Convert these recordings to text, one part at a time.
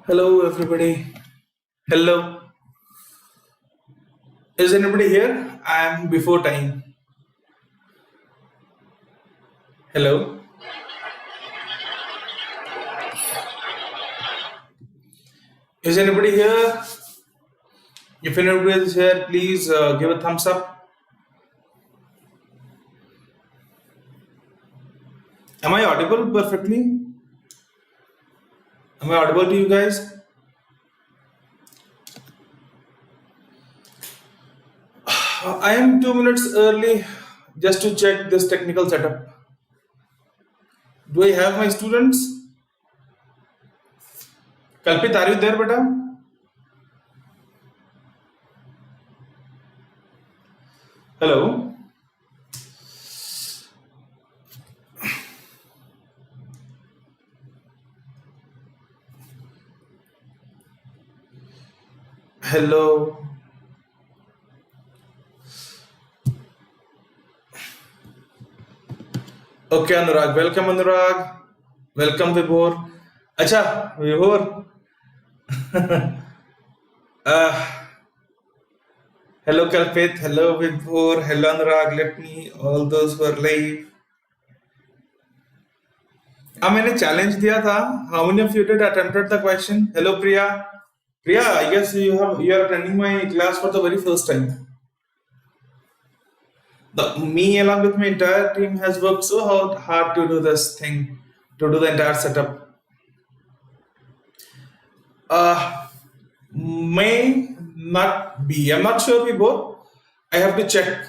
Hello, everybody. Hello. Is anybody here? I am before time. Hello. Is anybody here? If anybody is here, please give a thumbs up. Am I audible perfectly? Am I audible to you guys? I am 2 minutes early just to check this technical setup. Do I have my students? Kalpit, are you there, beta? Hello. Hello. Okay, Anurag. Welcome, Anurag. Welcome, Vibhor. Acha, Vibhor. Hello, Kalpit. Hello, Vibhor. Hello, Anurag. Let me, all those who are live. मैंने challenge दिया था. How many of you did attempted the question? Hello, Priya. Priya, I guess you are attending my class for the very first time. Me along with my entire team has worked so hard to do this thing, to do the entire setup. May not be. I'm not sure we both. I have to check.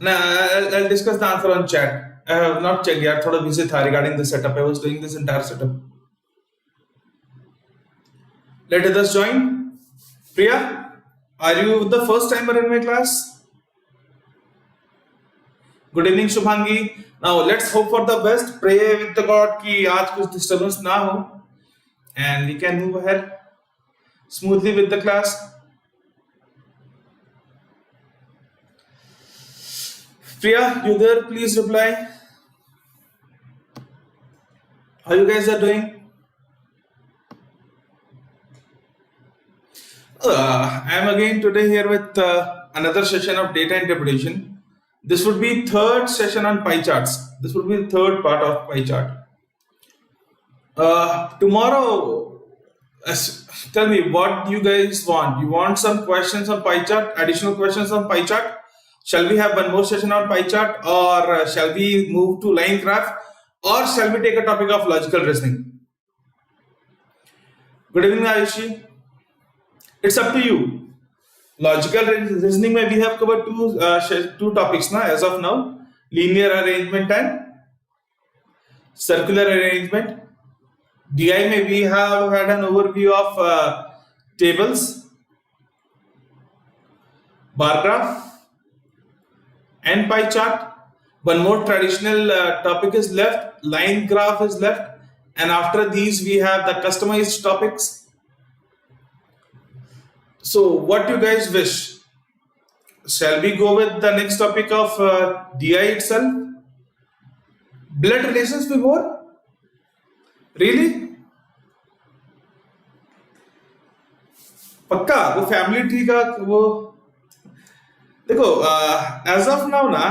I'll discuss the answer on chat. I have not checked yet. थोड़ा busy था regarding the setup. I was doing this entire setup. Let others join. Priya, are you the first timer in my class? Good evening, Shubhangi. Now let's hope for the best. Pray with the God कि आज कुछ disturbance ना हो, and we can move ahead smoothly with the class. Priya, you there? Please reply. How you guys are doing? I am again today here with another session of data interpretation. This would be third session on pie charts. This would be the third part of pie chart. Tomorrow, tell me what you guys want. You want some questions on pie chart, additional questions on pie chart? Shall we have one more session on pie chart, or shall we move to line graph, or shall we take a topic of logical reasoning? Good evening, Ayushi. It's up to you. Logical reasoning में we have covered two topics ना as of now, linear arrangement and circular arrangement. DI में we have had an overview of tables, bar graph and pie chart. One more traditional topic is left, line graph is left, and after these we have the customized topics. So what you guys wish? Shall we go with the next topic of DI itself? Blood relations before? Really? पक्का वो family tree का वो देखो as of now ना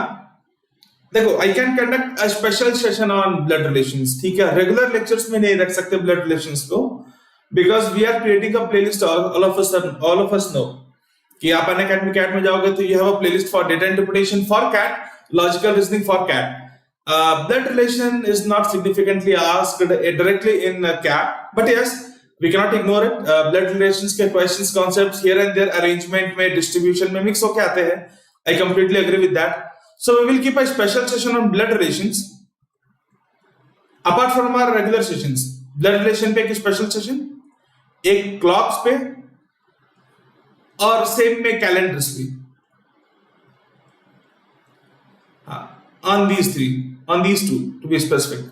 देखो I can conduct a special session on blood relations. ठीक है, regular lectures में नहीं रख सकते blood relations को, because we are creating a playlist. All of us know कि आप Unacademy CAT में जाओगे तो you have a playlist for data interpretation for CAT, logical reasoning for CAT. Blood relation is not significantly asked directly in CAT, but yes, we cannot ignore it. Blood relations के questions, concepts here and there, arrangement में, distribution में mix होके आते हैं. I completely agree with that. So we will keep a special session on blood relations apart from our regular sessions. Blood relation पे एक special session, एक clocks पे और सेम में कैलेंडर्स पे. On these two to be specific.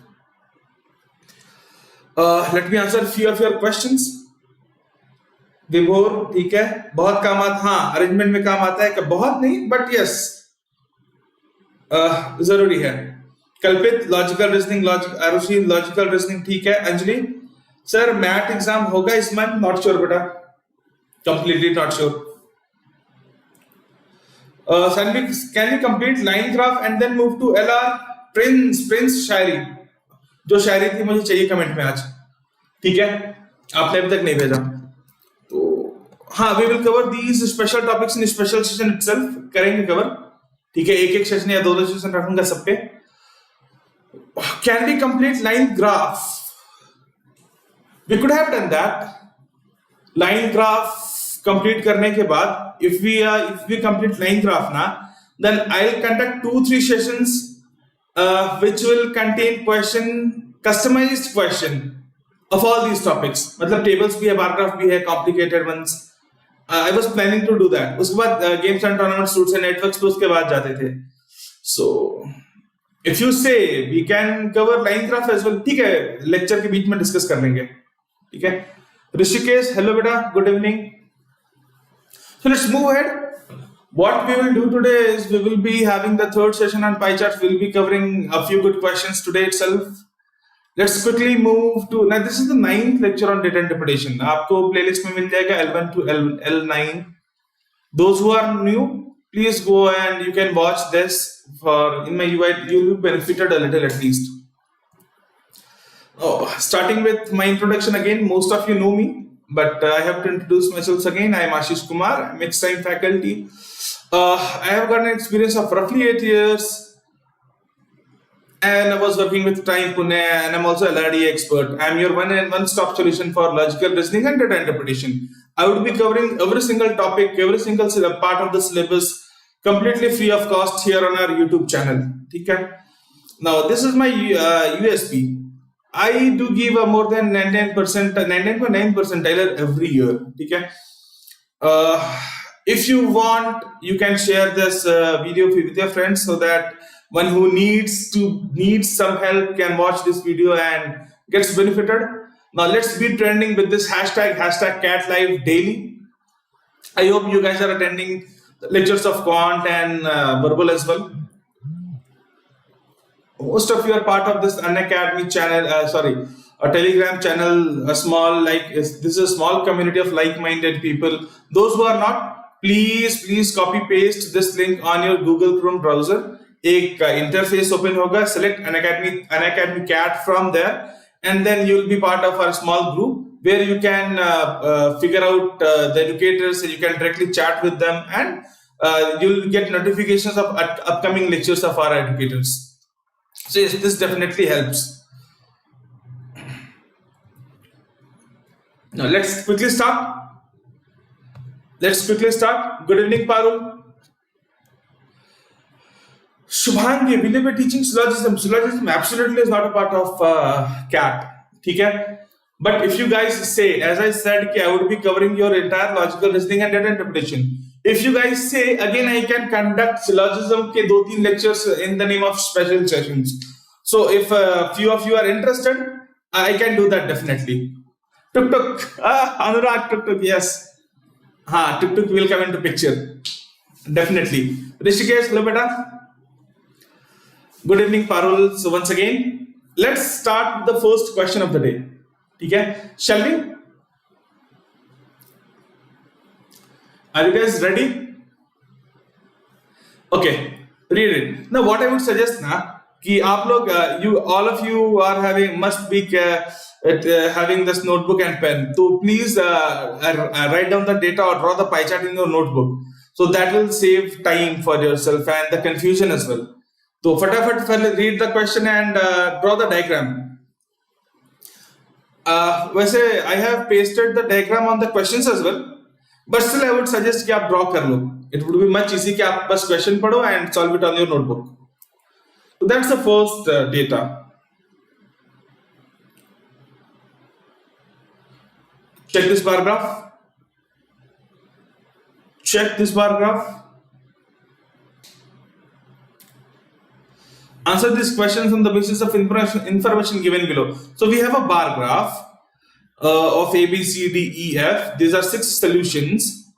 Let me answer a few of your questions. विभोर, ठीक है, बहुत काम आता, हाँ अरेंजमेंट में काम आता है कि बहुत नहीं, बट यस जरूरी है. Kalpit logical reasoning, Arushi logical reasoning, ठीक है. अंजलि सर मैथ एग्जाम होगा इस मंथ, नॉट श्योर बेटा, completely not sure. Can we complete line graph and then move to LR? Prince शायरी, जो शायरी थी मुझे चाहिए कमेंट में आज, ठीक है, आपने अभी तक नहीं भेजा तो. हाँ, we will cover these special topics in special session itself, करेंगे कवर, ठीक है, एक सेशन या दो सेशन रखूंगा सब पे. Can we complete line graph? We could have done that. Line graph complete करने के बाद if we complete line graph na, then I'll conduct 2-3 sessions which will contain customized question of all these topics. मतलब tables भी है, bar graph भी है, complicated ones. I was planning to do that. उसके बाद games and tournaments, routes and networks पे उसके बाद जाते थे. So if you say we can cover line graph as well, ठीक है, lecture के बीच में discuss कर लेंगे, ठीक है. ऋषिकेश, hello बेटा, good evening. So let's move ahead. What we will do today is we will be having the third session on pie charts. We'll be covering a few good questions today itself. Let's quickly move to, now this is the 9th lecture on data interpretation. आपको playlist में मिल जाएगा L1 to L9. Those who are new, please go and you can watch this for in my UI. You will be benefited a little at least. Oh, starting with my introduction again. Most of you know me, but I have to introduce myself again. I am Ashish Kumar. I'm ex-time faculty. I have got an experience of roughly 8 years, and I was working with Time Pune, and I'm also a LRD expert. I'm your one-stop solution for logical reasoning and data interpretation. I would be covering every single topic, every single part of the syllabus, completely free of cost here on our YouTube channel. Okay? Now, this is my USP. I do give a more than 99.9 percentile every year. Okay? If you want, you can share this video with your friends so that one who needs some help can watch this video and gets benefited. Now let's be trending with this hashtag CAT Live daily. I hope you guys are attending lectures of quant and verbal as well. Most of you are part of this Unacademy channel, a Telegram channel, this is a small community of like-minded people. Those who are not, please copy paste this link on your Google Chrome browser. एक interface open होगा, select Unacademy CAT from there, and then you will be part of our small group where you can figure out the educators, and you can directly chat with them, and you will get notifications of upcoming lectures of our educators. So yes, this definitely helps. Now let's quickly start. Good evening, Parul. Shubhangi, will you be teaching syllogism? Syllogism absolutely is not a part of CAT. Okay? But if you guys say, as I said, I would be covering your entire logical reasoning and data interpretation. If you guys say, again, I can conduct syllogism ke 2-3 lectures in the name of special sessions. So if a few of you are interested, I can do that definitely. Tuk. Anurag Tuk, yes. Tuk will come into picture. Definitely. Rishikesh, hello beta. Good evening, Parul. So once again, let's start with the first question of the day. Okay? Shall we? Are you guys ready? Okay, read it. Now, what I would suggest now, कि आप लोग, all of you are must be having this notebook and pen. So please write down the data or draw the pie chart in your notebook. So that will save time for yourself and the confusion as well. So fatafat read the question and draw the diagram. वैसे I have pasted the diagram on the questions as well. But still, I would suggest कि आप draw कर लो. It would be much easy कि आप बस question पढ़ो and solve it on your notebook. So that's the first data. Check this bar graph. Answer these questions on the basis of information given below. So we have a bar graph of A, B, C, D, E, F. These are 6 solutions.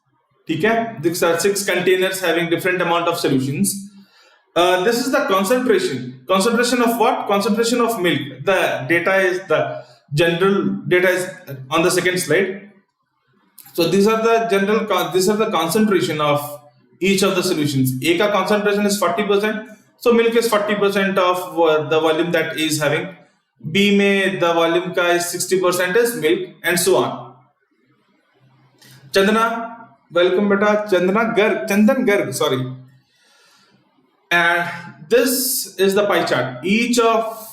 Okay? These are 6 containers having different amount of solutions. This is the concentration. Concentration of what? Concentration of milk. The data is the general data is on the second slide. So these are the concentration of each of the solutions. A का concentration is 40%, so milk is 40% of the volume that A is having. B में the volume का is 60% is milk, and so on. Chandana, welcome beta. Chandan Garg, sorry. And this is the pie chart. Each of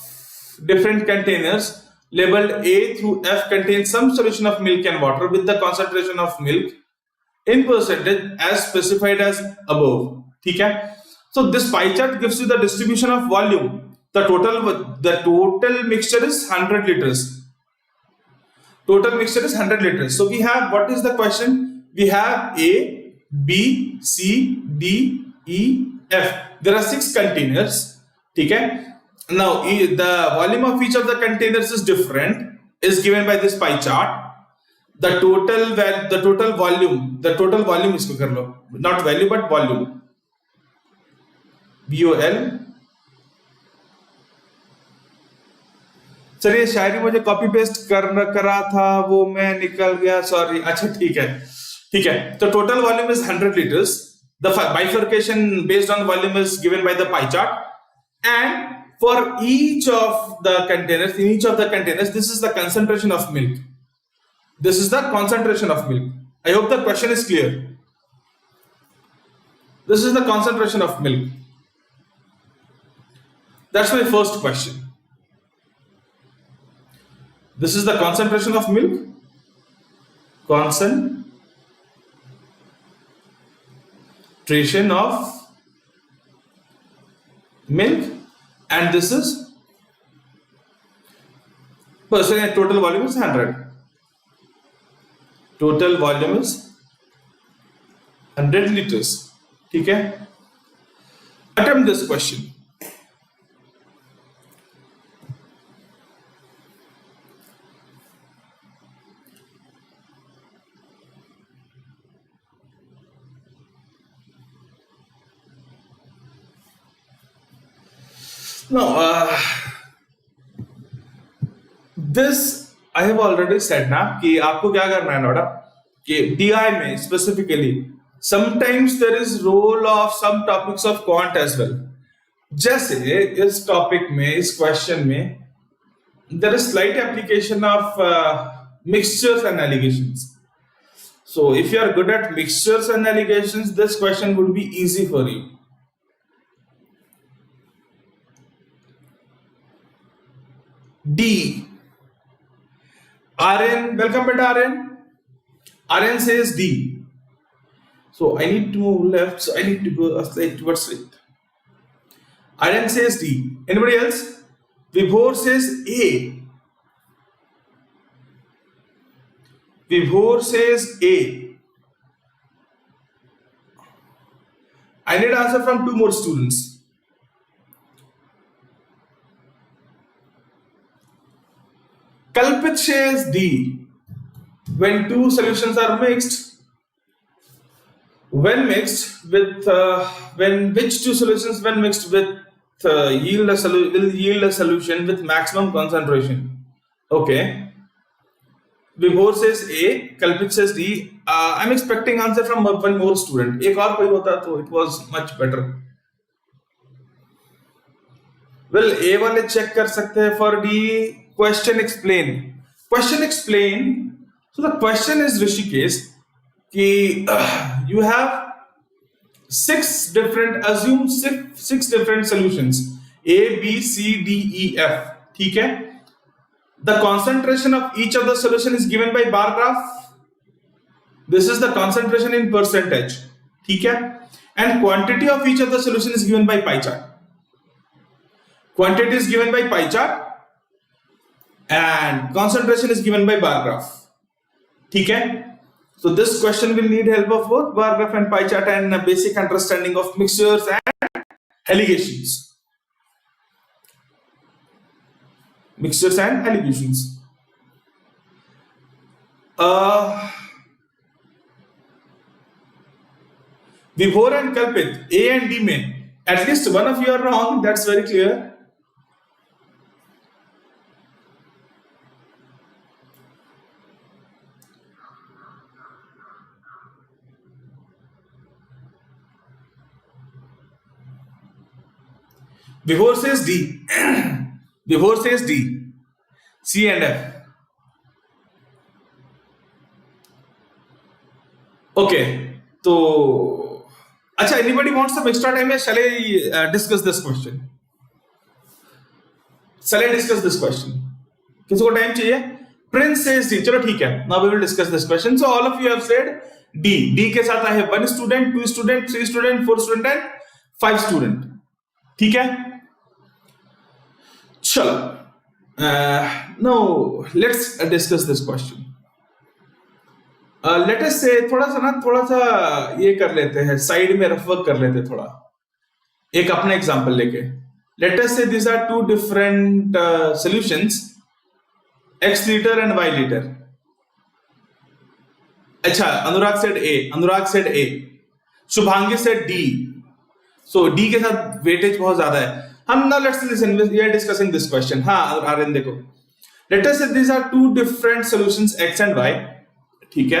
different containers labeled A through F contains some solution of milk and water with the concentration of milk in percentage as specified as above. Okay? So this pie chart gives you the distribution of volume. The total mixture is 100 liters. Total mixture is 100 liters. So we have, what is the question? We have A, B, C, D, E, F. There are 6 containers. Okay? Now the volume of each of the containers is different, is given by this pie chart. The total volume is not value but volume. VOL. चलिए शायरी मुझे copy paste करा था वो मैं निकल गया, sorry. अच्छा ठीक है. तो total volume is 100 liters. The bifurcation based on volume is given by the pie chart, and for each of the containers, this is the concentration of milk. This is the concentration of milk. I hope the question is clear. This is the concentration of milk. That's my first question. This is the concentration of milk. Concentration of milk, and this is percentage. Total volume is 100. Total volume is 100 liters. Okay? Attempt this question. No, this I have already said ना कि आपको क्या करना है नोड़ा कि DI में specifically sometimes there is role of some topics of quant as well. जैसे इस topic में, इस question में there is slight application of mixtures and allegations. So if you are good at mixtures and allegations, this question would be easy for you. D. RN, welcome beta RN. RN says D. So I need to move left, so I need to go towards right. RN says D. Anybody else? Vibhor says A. Vibhor says A. I need answer from 2 more students. Kalpit says D. When 2 solutions are mixed, when which 2 solutions when mixed with will yield a solution with maximum concentration? Okay. Vibhor says A. Kalpit says D. I'm expecting answer from 1 more student. एक और कोई होता तो it was much better. Well, A वाले check कर सकते हैं for D. Question explain. So the question is Rishikesh कि you have 6 different solutions A, B, C, D, E, F. ठीक है? The concentration of each of the solution is given by bar graph. This is the concentration in percentage. ठीक है? And quantity of each of the solution is given by pie chart. Quantity is given by pie chart. And concentration is given by bar graph. ठीक है? So this question will need help of both bar graph and pie chart and a basic understanding of mixtures and allegations. Mixtures and allegations. Vibhor and Kalpit, A and D में at least one of you are wrong. That's very clear. Before says D. Before says D. C and F. Okay. तो अच्छा, anybody wants some extra time? Shall I discuss this question? Shall I discuss this question? किसी को time चाहिए? Prince says D. चलो ठीक है. Now we will discuss this question. So all of you have said D. D के साथ I have 1 student, 2 student, 3 student, 4 student and 5 student. ठीक है? चलो. Now let's discuss this question. Let us say थोड़ा सा ये कर लेते हैं, साइड में रफ वर्क कर लेते हैं थोड़ा, एक अपना एग्जांपल लेके. Let us say these are two different solutions, X liter and Y liter. अच्छा, अनुराग said A, Shubhangi said D. So D के साथ वेटेज बहुत ज्यादा है. हम now let's listen, we are discussing this question. हाँ आर्यन देखो, let us say these are two different solutions X and Y. ठीक है.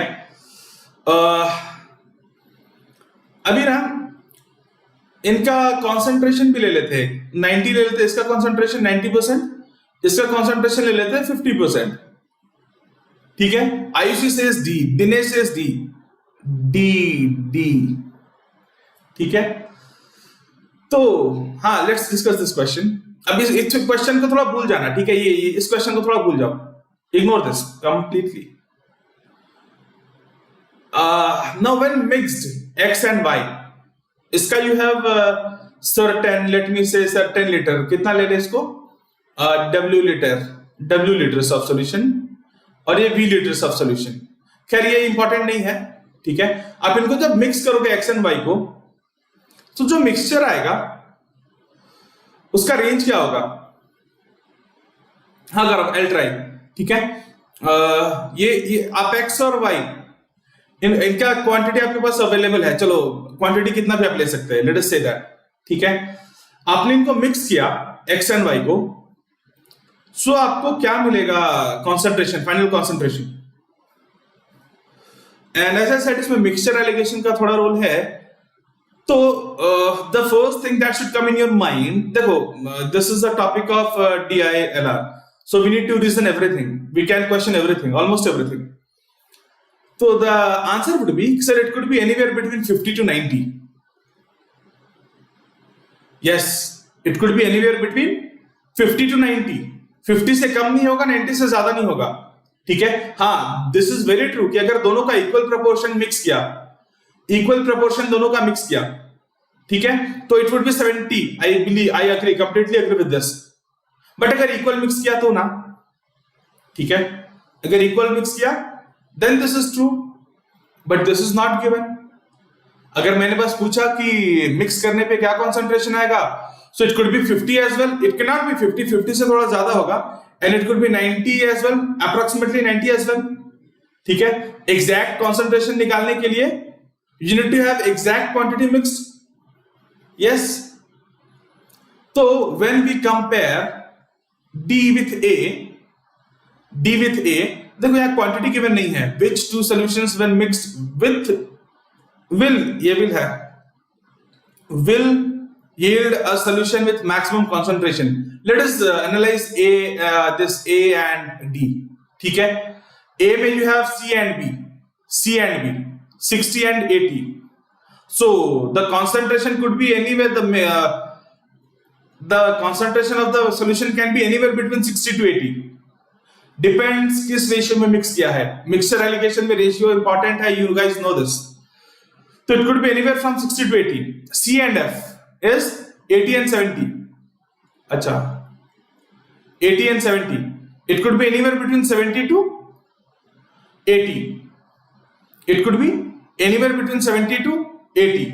अभी ना इनका कंसंट्रेशन भी ले लेते हैं, 90 ले लेते हैं, इसका कंसंट्रेशन 90%, इसका कंसंट्रेशन ले लेते हैं 50%. ठीक है. Ayushi says D, Dinesh says D, D. ठीक है. तो हाँ, लेट्स डिस्कस दिस क्वेश्चन. अब इस क्वेश्चन को थोड़ा भूल जाना. ठीक है. ये इस क्वेश्चन को थोड़ा भूल जाओ, ignore this completely. Now when mixed X and Y, इसका you have certain, let me say certain liter, कितना ले ले इसको, W liters of solution, और ये V liters of solution. खैर ये इंपॉर्टेंट नहीं है. ठीक है. आप इनको जब मिक्स करोगे X and Y को, तो जो मिक्सचर आएगा उसका रेंज क्या होगा. हाँ करो L ट्राई. ठीक है. ये आप X और Y इनका क्वांटिटी आपके पास अवेलेबल है. चलो क्वांटिटी कितना भी आप ले सकते हैं, लेट अस से दैट. ठीक है. आपने इनको मिक्स किया X एंड Y को, सो आपको क्या मिलेगा, concentration, final concentration. And as I said, इसमें मिक्सचर एलिगेशन का थोड़ा रोल है. तो the first thing that should come in your mind, देखो this is the topic of DILR, so we need to reason everything, we can question everything, almost everything. So the answer would be, sir, it could be anywhere between 50 to 90. Yes, it could be anywhere between 50 to 90. 50 से कम नहीं होगा, 90 से ज्यादा नहीं होगा. ठीक है. हाँ, this is very true कि अगर दोनों का इक्वल प्रोपोर्शन मिक्स किया, इक्वल प्रोपोर्शन दोनों का मिक्स किया, ठीक है, तो it would be 70. I believe, I agree, completely agree with this. But अगर इक्वल मिक्स किया तो ना, ठीक है, अगर इक्वल मिक्स किया then this is true, but this is not given. अगर मैंने बस पूछा कि मिक्स करने पे क्या कंसंट्रेशन आएगा, so it could be 50 as well, it cannot be 50, 50 से थोड़ा ज्यादा होगा, and it could be 90 as well, approximately 90 as well. ठीक है. एग्जैक्ट कंसंट्रेशन निकालने के लिए you need to have exact quantity mixed. Yes. तो when we compare D with A, देखो यहाँ क्वांटिटी गिवन नहीं है. Which two solutions when mixed with will yield a solution with maximum concentration. Let us analyze this A and D. ठीक है. A में you have C and B, 60 and 80. So the concentration could be anywhere. The concentration of the solution can be anywhere between 60 to 80. Depends किस ratio में mix किया है. Mixture allegation में ratio important है, you guys no this. तो it could be anywhere from 60 to 80. C and F is 80 and 70. अच्छा, 80 and 70. It could be anywhere between 70 to 80. It could be anywhere between 70 to 80.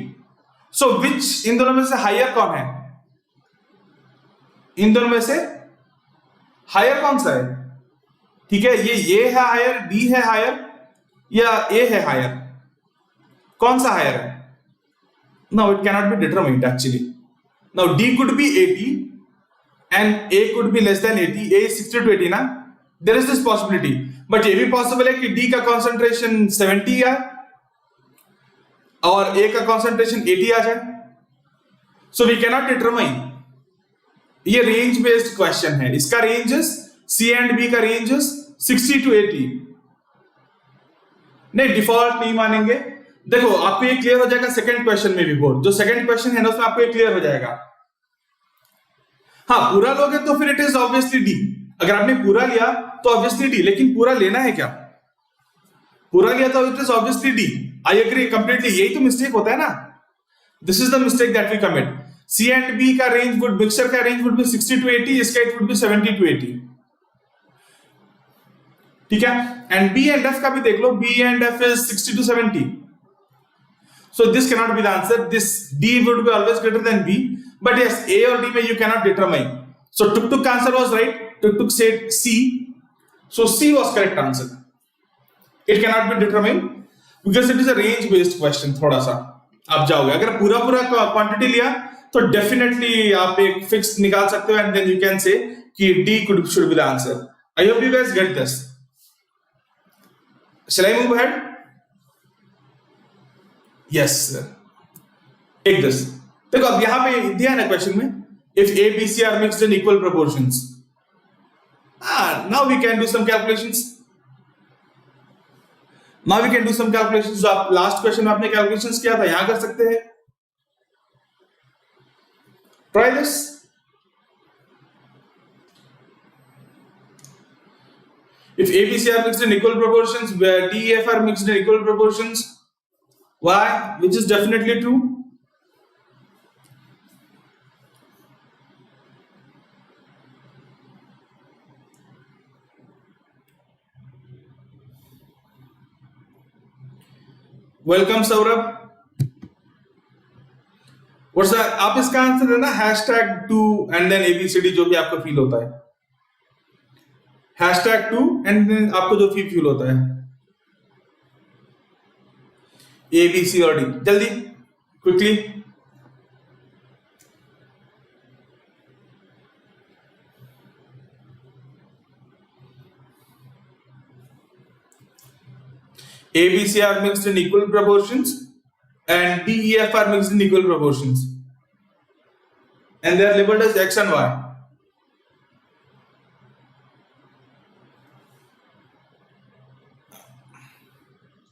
So which, इन दोनों में से higher कौन है? इन दोनों में से हायर कौन सा है? ठीक है. ये है हायर, डी है हायर, या ए है हायर? कौन सा हायर है? Now it cannot be determined actually. Now d could be 80 and a could be less than 80. A 60 to 80 ना, there is this possibility. But ये भी पॉसिबल है कि डी का कंसंट्रेशन 70 आए और ए का कंसंट्रेशन 80 आ जाए. सो वी कैनॉट डिटरमाइन ये रेंज बेस्ड क्वेश्चन है, इसका रेंजेस सी एंड बी का रेंजेस 60 to 80। नहीं, डिफॉल्ट नहीं मानेंगे। देखो आपको ये क्लियर हो जाएगा सेकंड क्वेश्चन में भी, बोर्ड जो सेकंड क्वेश्चन है ना उसमें आपको ये क्लियर हो जाएगा। हाँ, पूरा लोगे तो फिर इट इज ऑब्वियसली डी। अगर आपने पूरा लिया तो ऑब्वियसली डी, लेकिन पूरा लेना है क्या? पूरा लिया तो it is obviously d. I agree completely, यही तो मिस्टेक होता है ना। This is the mistake that we commit. C and b का रेंज वुड, मिक्सचर का रेंज वुड बी 60 to 80, इसका इट वुड बी 70 to 80। ठीक है, एंड बी एंड एफ का भी देख लो, B and F is 60 to 70। So this cannot be the answer. This D would be always greater than B. But yes, A or D में you cannot determine. So Tuk answer was right. Tuk said C. So C was correct answer. It cannot be determined because it is a range based question. थोड़ा सा आप जाओगे, अगर पूरा quantity लिया तो definitely आप एक फिक्स निकाल सकते हो and then you can say कि D should be the answer. I hope you guys get this. Shall I move ahead? Yes sir. Take this. देखो अब यहां पे दिया है ना क्वेश्चन में, if A, B, C are mixed in equal proportions. Now we can do some calculations. जो आप लास्ट क्वेश्चन में आपने कैलकुलेशंस किया था यहां कर सकते हैं। Try this. If A, B, C are mixed in equal proportions, where D, E, F are mixed in equal proportions. Why? Which is definitely true. Welcome Saurabh. What's that? आप इसका आंसर है ना #2 and then ABCD जो भी आपको feel होता है, #2 and then आपको जो फील होता है A, B, C और D। जल्दी quickly A, B, C are mixed in equal proportions and D, E, F are mixed in equal proportions and they are labeled as X and Y.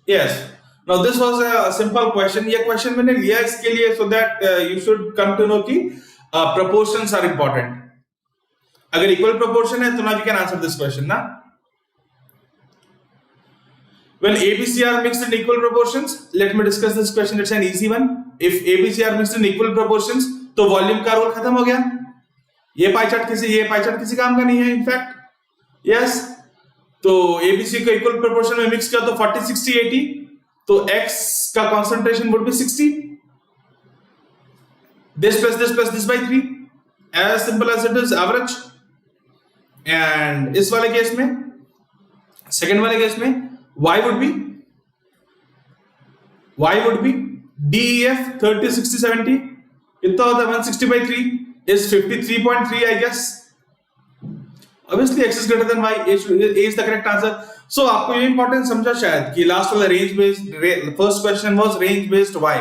Yes. Now this was a simple question. ये question मैंने लिया इसके लिए so that you should come to know कि proportions are important. अगर equal proportion है तो now you can answer this question ना. When A, B, C are mixed in equal proportions, let me discuss this question. It's an easy one. If A, B, C are mixed in equal proportions, तो volume का role खत्म हो गया। ये pie chart किसी काम का नहीं है इनफैक्ट। यस, तो A, B, C को इक्वल प्रोपोर्शन में मिक्स किया तो 40, 60, 80, तो X का concentration would be 60। This plus this by 3, as simple as it is, average। And इस वाले केस में, सेकेंड वाले केस में Y would be DEF 30, 60, 70। कितना होता है 160 by 3 is 53.3 I guess। Obviously X is greater than Y, A is the correct answer। So आपको ये इंपॉर्टेंट समझा शायद कि लास्ट वाला range based, first question was range based Y,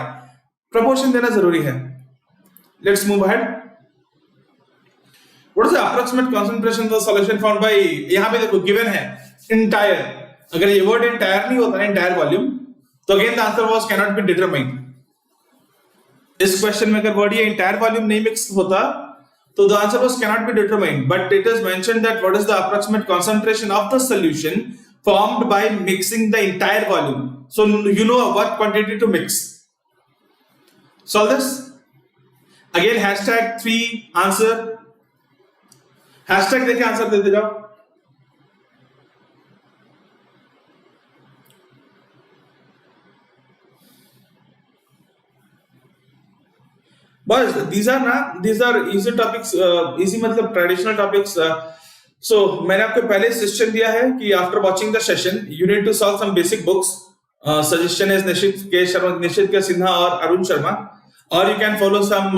proportion देना जरूरी है। Let's move ahead. What is the approximate concentration of the solution found by, यहां पे देखो गिवन है इंटायर। अगर ये वर्ड इंटायर नहीं होता ना, इंटायर वॉल्यूम, तो again the answer was can not be determined. इस क्वेश्चन में अगर वर्ड ये इंटायर वॉल्यूम नहीं मिक्स होता तो the answer was cannot be determined, but it is mentioned that what is the approximate concentration of the solution formed by mixing the entire volume. So you know what quantity to mix. Solve this. Again #3 answer, hashtag देके answer देते जाओ। Boys, these are easy topics, easy मतलब traditional topics। So मैंने आपको पहले suggestion दिया है कि after watching the session you need to solve some basic books। Suggestion is निशित के सिन्हा और Arun Sharma, or you can follow some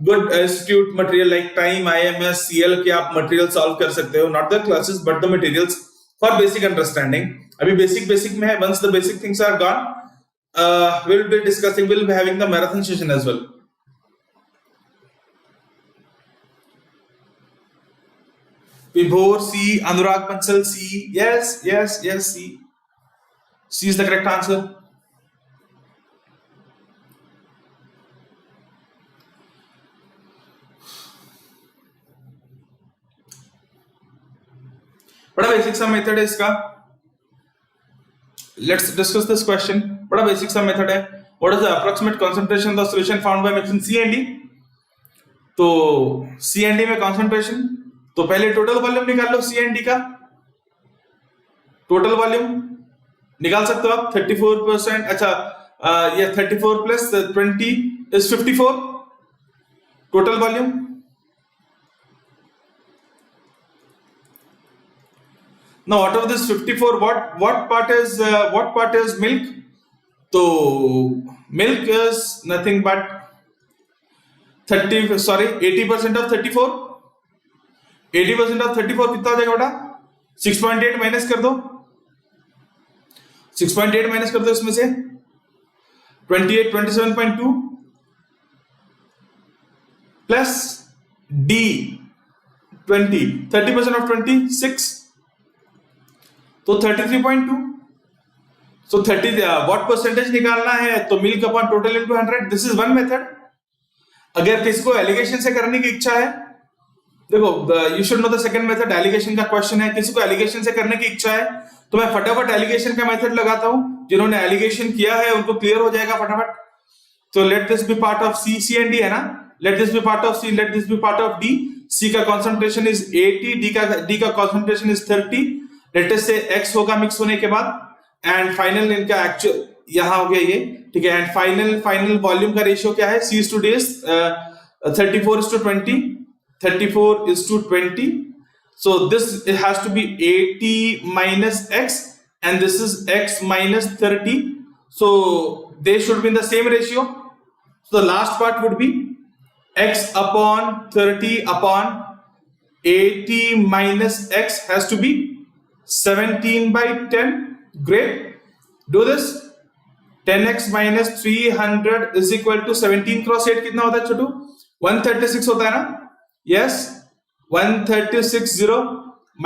good institute material like Time, IMS, CL के आप material solve कर सकते हो, not the classes but the materials for basic understanding। अभी basic में है। Once the basic things are gone, we'll be having the marathon session as well। Vibhor C, Anurag Bansal C. Yes, C. C is the correct answer. बड़ा basic सा method है इसका. Let's discuss this question. बड़ा basic सा method है. What is the approximate concentration of the solution found by mixing C and D? तो C and D में concentration, तो पहले टोटल वॉल्यूम निकाल लो C and D का. टोटल वॉल्यूम निकाल सकते हो आप. 34%. अच्छा, ये 34 plus 20 is 54 total volume. Now out of this 54, what part is milk? So milk is nothing but 80% of 34. 80% of 34 कितना हो जाएगा बेटा? 6.8 माइनस कर दो. 6.8 माइनस कर दो इसमें से. 28, 27.2 प्लस D 20. 30% of 26. तो 33.2. So 30 what percentage निकालना है? तो milk upon total into 100. This is one method. अगर किसी को एलिगेशन से करने की इच्छा है, देखो you should know the second method. Alligation का क्वेश्चन है, किसी को एलिगेशन से करने की इच्छा है तो मैं फटाफट एलिगेशन का मेथड लगाता हूं. जिन्होंने एलिगेशन किया है उनको क्लियर हो जाएगा फटाफट. तो let this be part of C and D है ना. Let this be part of C, let this be part of D. C का कॉन्सेंट्रेशन इज 80, डी का concentration is 30. Let us say x होगा mix होने के बाद. And final इनका actual यहां हो गया ये, ठीक है. एंड फाइनल वॉल्यूम का रेशियो क्या है? C is to D is 34 is to 20. 34 is to 20. So this it has to be 80 minus x, and this is x minus 30. So they should be in the same ratio. So the last part would be x upon 30 upon 80 minus x has to be 17 by 10. Great. Do this. 10x minus 300 is equal to 17 cross 8 कितना होता है छोटू? 136 होता है ना? Yes. 1360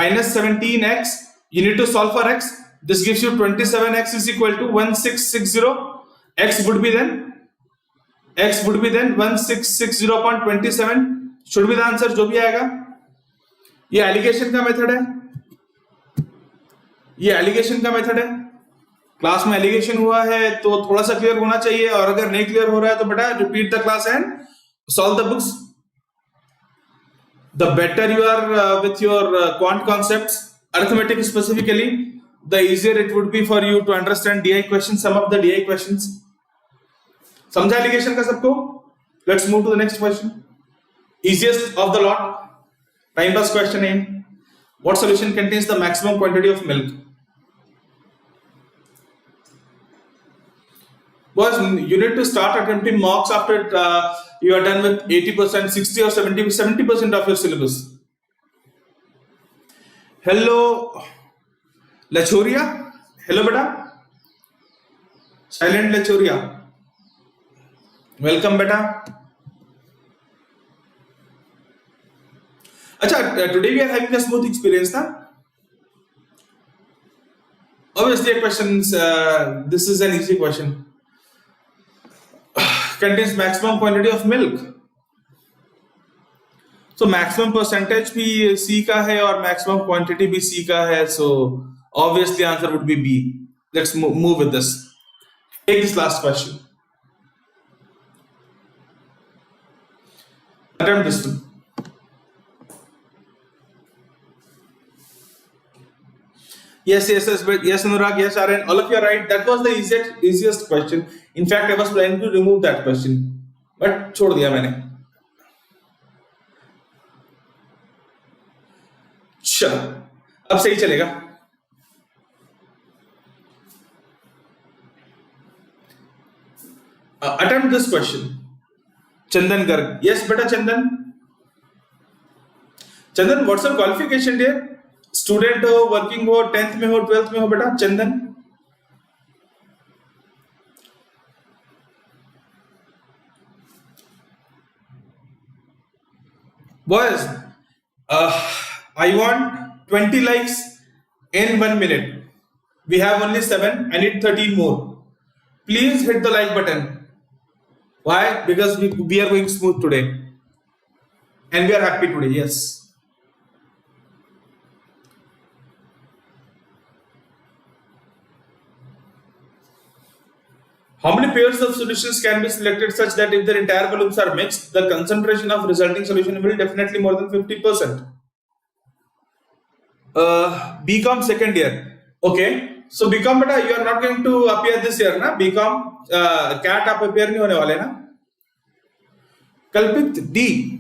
minus 17x. You need to solve for x. This gives you 27x is equal to 1660. X would be then 1660 upon 27 should be the answer. जो भी आएगा. ये एलिगेशन का मेथड है. ये एलिगेशन का मेथड है. क्लास में एलिगेशन हुआ है तो थोड़ा सा क्लियर होना चाहिए, और अगर नहीं क्लियर हो रहा है तो बेटा repeat the class and solve the books. The better you are with your quant concepts, arithmetic specifically, the easier it would be for you to understand DI question, some of the DI questions. समझा alligation का सबको? Let's move to the next question. Easiest of the lot, time pass question है. What solution contains the maximum quantity of milk? Boys, you need to start attempting mocks after you are done with 80%, 60 or 70% of your syllabus. Hello, Lachoria. Hello, beta. Silent Lachoria. Welcome, beta. अच्छा, today we are having a smooth experience, ना? Obviously, a questions. This is an easy question. Contains maximum quantity of milk. So maximum percentage भी C का है और maximum quantity भी C का है. So obviously answer would be B. Let's move with this. Take this last question. Attempt this one. Yes, Anurag, yes, Aaron, all of you are right. That was the easiest question. In fact, I was planning to remove that question, but छोड़ दिया मैंने. चलो, अब सही चलेगा. Attempt this question. Chandan Garg. Yes, beta Chandan. Chandan, what's your qualification, dear? Student हो, working हो, 10th में हो, 12th में हो बेटा? चंदन, boys I want 20 likes in 1 minute. We have only 7. I need 13 more. Please hit the like button. Why? Because we are going smooth today. And we are happy today. Yes. How many pairs of solutions can be selected such that if their entire volumes are mixed, the concentration of resulting solution will definitely more than 50%? BCom second year. Okay. So BCom beta, you are not going to appear this year, na? BCom CAT आप appear नहीं होने वाले ना? कल्पित D.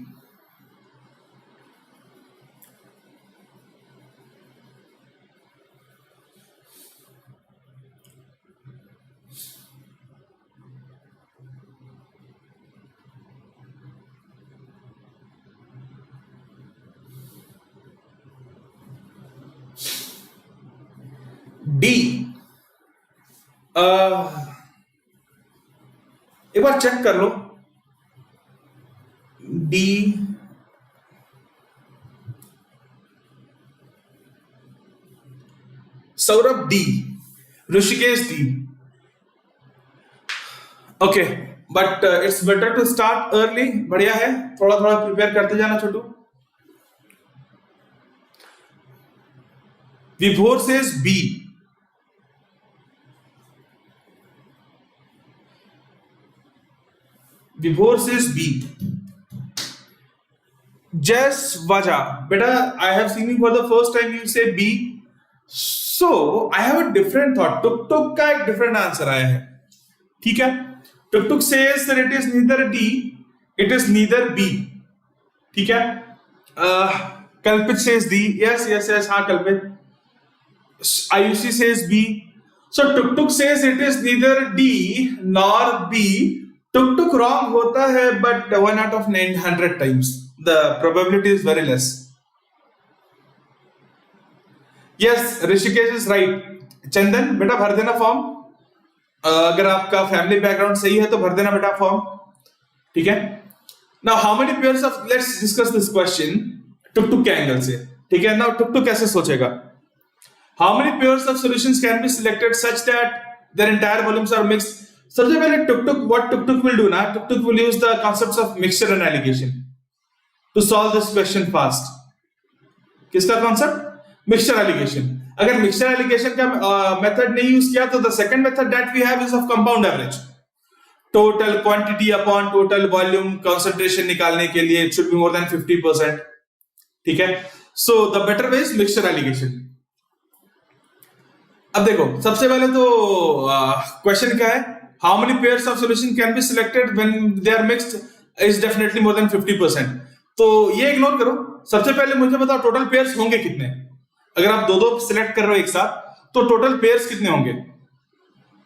D. एक बार check कर लो. D. Saurabh D. Rishikesh D. Okay, but it's better to start early. बढ़िया है, थोड़ा थोड़ा प्रिपेयर करते जाना छोटू. Vibhor says B. Vibhor says B. Jess Vaja, beta, I have seen you for the first time. You say B. So I have a different thought. Tuk Tuk का एक different answer आया है. ठीक है? Tuk Tuk says that it is neither D, it is neither B. ठीक है? Kalpit says D. Yes. हाँ Kalpit. Ayushi says B. So Tuk Tuk says it is neither D nor B. Tuk wrong होता है, but 1 out of 900 times. The probability is very less. Yes, Rishikesh is right. चंदन बेटा भर देना form. अगर आपका family background सही है तो भर देना बेटा फॉर्म. ठीक है? Now how many pairs of, let's discuss this question Tuk के एंगल से. ठीक है? Now Tuk कैसे सोचेगा? How many pairs of solutions can be selected such that their entire volumes are mixed? सबसे पहले what Tuk will do ना, Tuk will use the concepts of mixture and allegation to solve this question fast. किसका concept? Mixture allegation. अगर mixture allegation का method नहीं use किया तो the second method that we have is of compound average. Total quantity upon total volume concentration निकालने के लिए it should be more than 50%. ठीक है? So the better way is mixture allegation. अब देखो सबसे पहले तो क्वेश्चन क्या है? How many pairs of solution can be selected when they are mixed is definitely more than 50%. तो ये इग्नोर करो. सबसे पहले मुझे बताओ टोटल पेयर्स होंगे कितने. अगर आप दो सिलेक्ट कर रहे हो एक साथ तो टोटल पेयर्स कितने होंगे,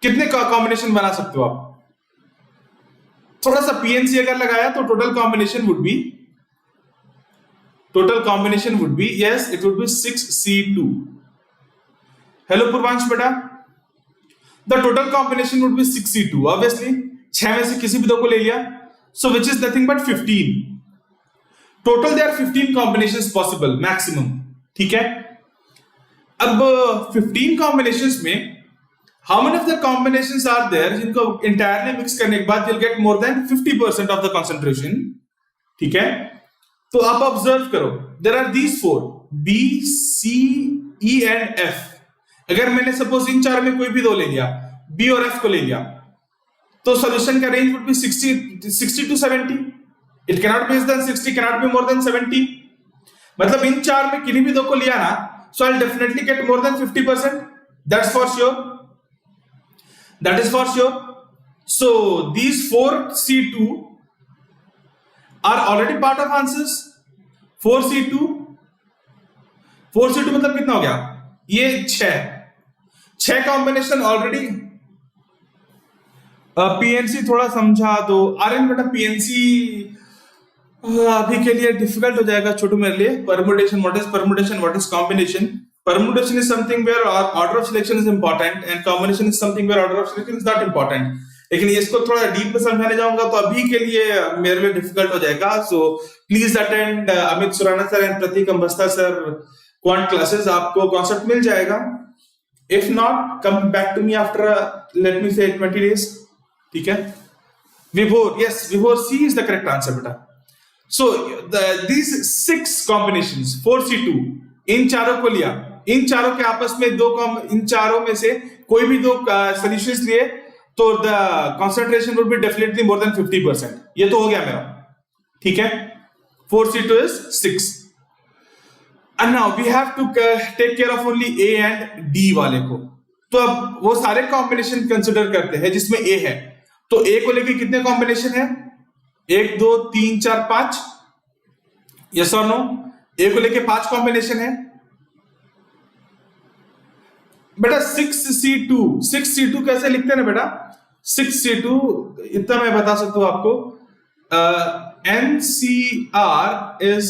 कितने का कॉम्बिनेशन बना सकते हो आप. थोड़ा सा पीएनसी अगर लगाया तो total combination would be yes, it would be 6C2. Hello Purvansh बेटा. The total combination would be 6C2. Obviously, 6 में से किसी भी दो को ले लिया. So which is nothing but 15. Total there are 15 combinations possible, maximum. ठीक है? अब 15 combinations में how many of the combinations are there जिनको entirely mix करने के बाद you'll get more than 50% of the concentration. ठीक है? तो आप observe करो. There are these 4: B, C, E and F. अगर मैंने सपोज इन चार में कोई भी दो ले लिया, बी और एफ को ले लिया, तो सॉल्यूशन का range would be 60 to 70. It cannot B less then 60, cannot be more than 70. मतलब इन चार में किन्हीं भी दो को लिया ना, so I will definitely get more than 50%. That's for sure. That is for sure. So these 4C2 are already part of answers. 4C2 मतलब कितना हो गया? ये 6 कॉम्बिनेशन ऑलरेडी. पीएनसी थोड़ा समझा दो. आर्यन बेटा पीएनसी अभी के लिए डिफिकल्ट हो जाएगा छोटू मेरे लिए. Permutation, what is permutation, what is combination? Permutation is something where order of selection is important and combination is something where order of selection is not important. लेकिन इसको थोड़ा डीप में समझाने जाऊंगा तो अभी के लिए मेरे लिए डिफिकल्ट हो जाएगा. So please attend Amit Surana sir and Prateek Ambasta sir quant classes. आपको कॉन्सेप्ट मिल जाएगा. If not, come back to me after let me say 20 days. ठीक है. Vibhor, yes, Vibhor C is the correct answer बेटा. सो दीज 6 कॉम्बिनेशंस 4C2, इन चारों को लिया, इन चारों के आपस में इन चारों में से कोई भी 2 सॉल्यूशंस लिए तो the concentration would be definitely more than 50%. ये तो हो गया मेरा. ठीक है. 4C2 is 6. And now we have to take care of only A and D वाले को. तो अब वो सारे कॉम्बिनेशन कंसिडर करते हैं जिसमें A है. तो A को लेके कितने कॉम्बिनेशन है? 1 2 3 4 5. यस और नो? A को लेके 5 कॉम्बिनेशन है बेटा. 6C2 कैसे लिखते हैं ना बेटा? 6C2 इतना मैं बता सकता हूं आपको. NCR is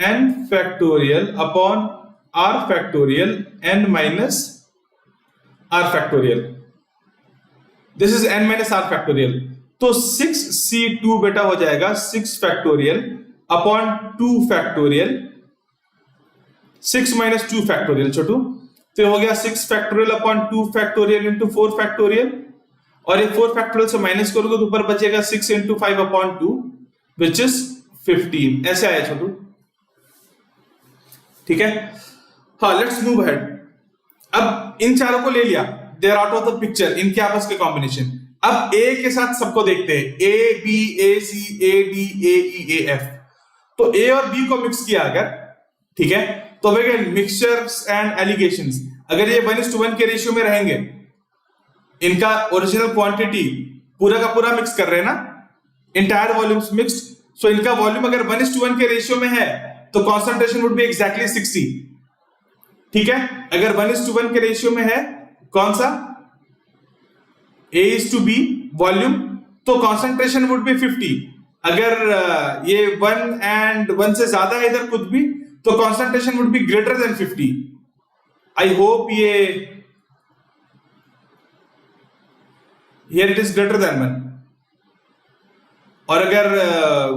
n factorial upon r factorial n minus r factorial. This is n minus r factorial. तो 6C2 बेटा हो जाएगा 6 factorial upon 2 factorial, 6 minus 2 factorial छोटू. तो हो गया 6 factorial upon 2 factorial into 4 factorial. और ये 4 factorial से माइनस करोगे तो ऊपर बचेगा 6 into 5 upon 2 which is 15. ऐसे आया छोटू. ठीक है. हाँ, लेट्स मूव अहेड. अब इन चारों को ले लिया, they are out of the picture, इनके आपस के कॉम्बिनेशन. अब A के साथ सबको देखते हैं. A B A C A D A E A F. तो A और B को मिक्स किया अगर, ठीक है, तो अगेन मिक्सचर्स एंड एलिगेशंस. अगर ये 1:1 के रेशियो में रहेंगे, इनका ओरिजिनल क्वांटिटी पूरा का पूरा मिक्स कर रहे हैं ना, इंटायर वॉल्यूम्स मिक्स्ड. सो इनका वॉल्यूम अगर 1:1 के रेशियो में है तो कॉन्सेंट्रेशन वुड बी एग्जैक्टली 60. ठीक है. अगर 1:1 के रेशियो में है, कौन सा? A:B वॉल्यूम, तो कॉन्सेंट्रेशन वुड बी 50. अगर ये 1 and 1 से ज्यादा है इधर कुछ भी, तो concentration would be greater than 50. I hope ये here it is greater than 1. और अगर